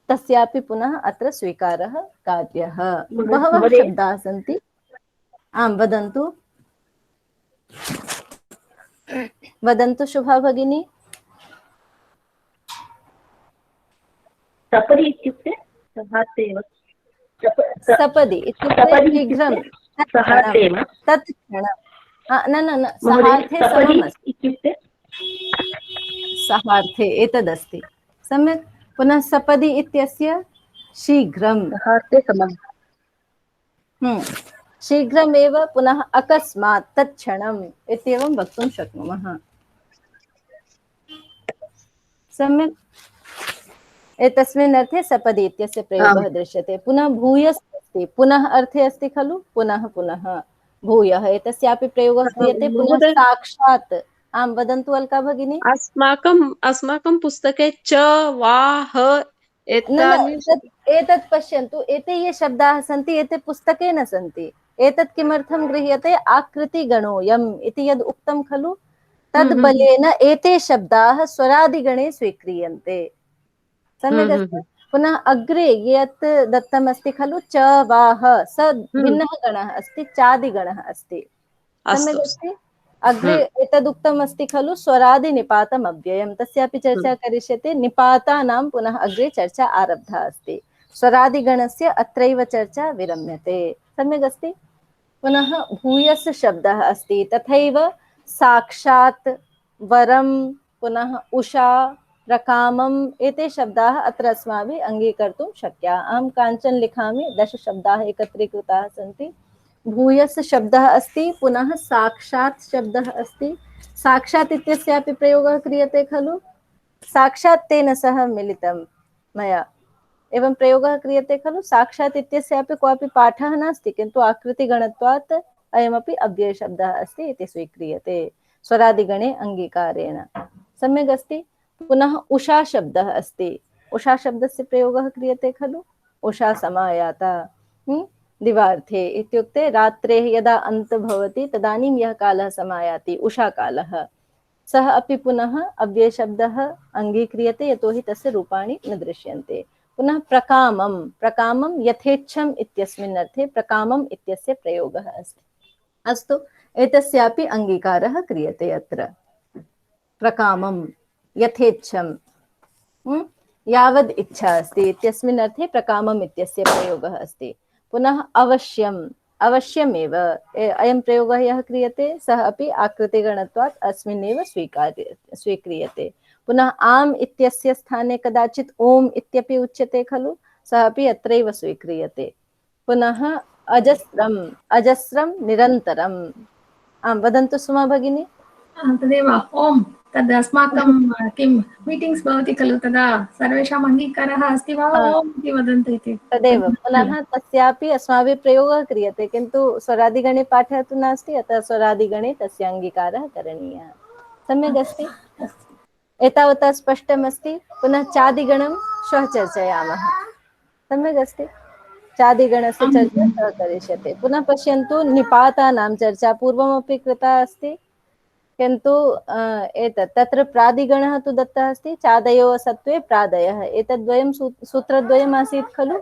तस्यापि पुनः अत्र स्वीकारः कार्यः। बहवः शब्दाः सन्ति। आं वदन्तु वदन्तु शुभा भगिनी। सपदि इत्युक्ते सहार्थे एव। सपदि इत्युक्ते शीघ्रं सहार्थे एव। तत् क्षणं न सहार्थे समम् अस्ति इत्युक्ते सहार्थे एतदस्ति। सम्यक्, पुनः सपदि इत्यस्य शीघ्रं, सहार्थे समम्। शीघ्रमेव, पुनः अकस्मात् तत्क्षणम् इत्येवं वक्तुं शक्नुमः। सम्यक्, एतस्मिन् अर्थे सपदि इत्यस्य प्रयोगः दृश्यते। पुनः भूयस् अस्ति, पुनः अर्थे अस्ति खलु, पुनः पुनः भूयः, एतस्यापि प्रयोगः क्रियते। पुनः साक्षात्। आं वदन्तु अलका भगिनी। अस्माकं पुस्तके च वा ह एतत् पश्यन्तु, एते ये शब्दाः सन्ति एते पुस्तके न सन्ति। एतत् किमर्थं गृह्यते? आकृतिगणोऽयम् इति यद् उक्तं खलु, तद् बलेन एते शब्दाः स्वरादिगणे स्वीक्रियन्ते। सम्यक् अस्ति। पुनः अग्रे यत् दत्तमस्ति खलु च वा ह, स भिन्नः गणः अस्ति, चादिगणः अस्ति। सम्यक् अस्ति। अग्रे एतदुक्तम् अस्ति खलु स्वरादिनिपातम् अव्ययम्, तस्यापि चर्चा करिष्यते। निपातानां पुनः अग्रे चर्चा आरब्धा अस्ति। स्वरादिगणस्य अत्रैव चर्चा विरम्यते। सम्यक् अस्ति। पुनः भूयस् शब्दः अस्ति, तथैव साक्षात्, वरं, पुनः उषा, प्रकामम्, एते शब्दाः अत्र अस्माभिः अङ्गीकर्तुं शक्याः। अहं काञ्चन लिखामि, 10 शब्दाः एकत्रीकृताः सन्ति। भूयस् शब्दः अस्ति, पुनः साक्षात् शब्दः अस्ति। साक्षात् इत्यस्यापि प्रयोगः क्रियते खलु, साक्षात् तेन सह मिलितं मया, एवं प्रयोगः क्रियते खलु। साक्षात् इत्यस्यापि कोऽपि पाठः नास्ति, किन्तु आकृतिगणत्वात् अयमपि अव्ययशब्दः अस्ति इति स्वीक्रियते स्वरादिगणे अङ्गीकारेण। सम्यक् अस्ति। पुनः उषा शब्दः अस्ति, उषा शब्दस्य प्रयोगः क्रियते खलु, उषा समायाता दिवार्थे, इत्युक्ते रात्रेः यदा अन्त भवति तदानीं यः कालः समायाति उषाकालः, सः अपि पुनः अव्ययशब्दः अङ्गीक्रियते, यतोहि तस्य रूपाणि न दृश्यन्ते। पुनः प्रकामं, प्रकामं यथेच्छम् इत्यस्मिन् अर्थे प्रकामम् इत्यस्य प्रयोगः अस्ति। अस्तु, एतस्यापि अङ्गीकारः क्रियते अत्र। प्रकामं यथेच्छं, यावद् इच्छा अस्ति इत्यस्मिन् अर्थे प्रकामम् इत्यस्य प्रयोगः अस्ति। पुनः अवश्यम्, अवश्यमेव, अयं प्रयोगः यः क्रियते सः अपि आकृतिगणत्वात् अस्मिन्नेव स्वीक्रियते। पुनः आम् इत्यस्य स्थाने कदाचित् ओम् इत्यपि उच्यते खलु, सः अपि अत्रैव स्वीक्रियते। पुनः अजस्रम्, अजस्रं निरन्तरम्। आं वदन्तु सुमा भगिनी। तदेव ओम्, तद् अस्माकं किं मीटिङ्ग्स् भवति खलु, तदा सर्वेषाम् अङ्गीकारः अस्ति वा ओम् इति वदन्तु इति। तदेव, पुनः तस्यापि अस्माभिः प्रयोगः क्रियते, किन्तु स्वरादिगणे पाठः तु नास्ति, अतः स्वरादिगणे तस्य अङ्गीकारः करणीयः। सम्यक् अस्ति। एतावता स्पष्टमस्ति। पुनः चादिगणं श्वः चर्चयामः। सम्यक् अस्ति। चादिगणस्य चर्चा श्वः करिष्यते। पुनः पश्यन्तु, निपातानां चर्चा पूर्वमपि कृता अस्ति, किन्तु एतत् तत्र प्रादिगणः तु दत्तः अस्ति, चादयो सत्त्वे प्रादयः, एतद्वयं सूत्रद्वयम् आसीत् खलु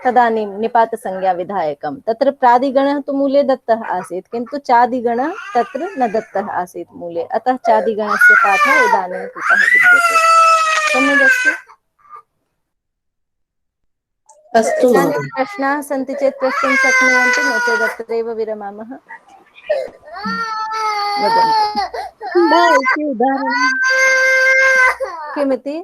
तदानीं निपातसंज्ञाविधायकं। तत्र प्रादिगणः तु मूले दत्तः आसीत्, किन्तु चादिगणः तत्र न दत्तः आसीत् मूले, अतः चादिगणस्य पाठः इदानीं कृतः विद्यते। सम्यक् अस्ति। अस्तु इदानीं महोदय। प्रश्नाः सन्ति चेत् प्रष्टुं शक्नुवन्ति, नो चेत् अत्रैव विरमामः। वदन्तु। इति उदाहरणं किमिति?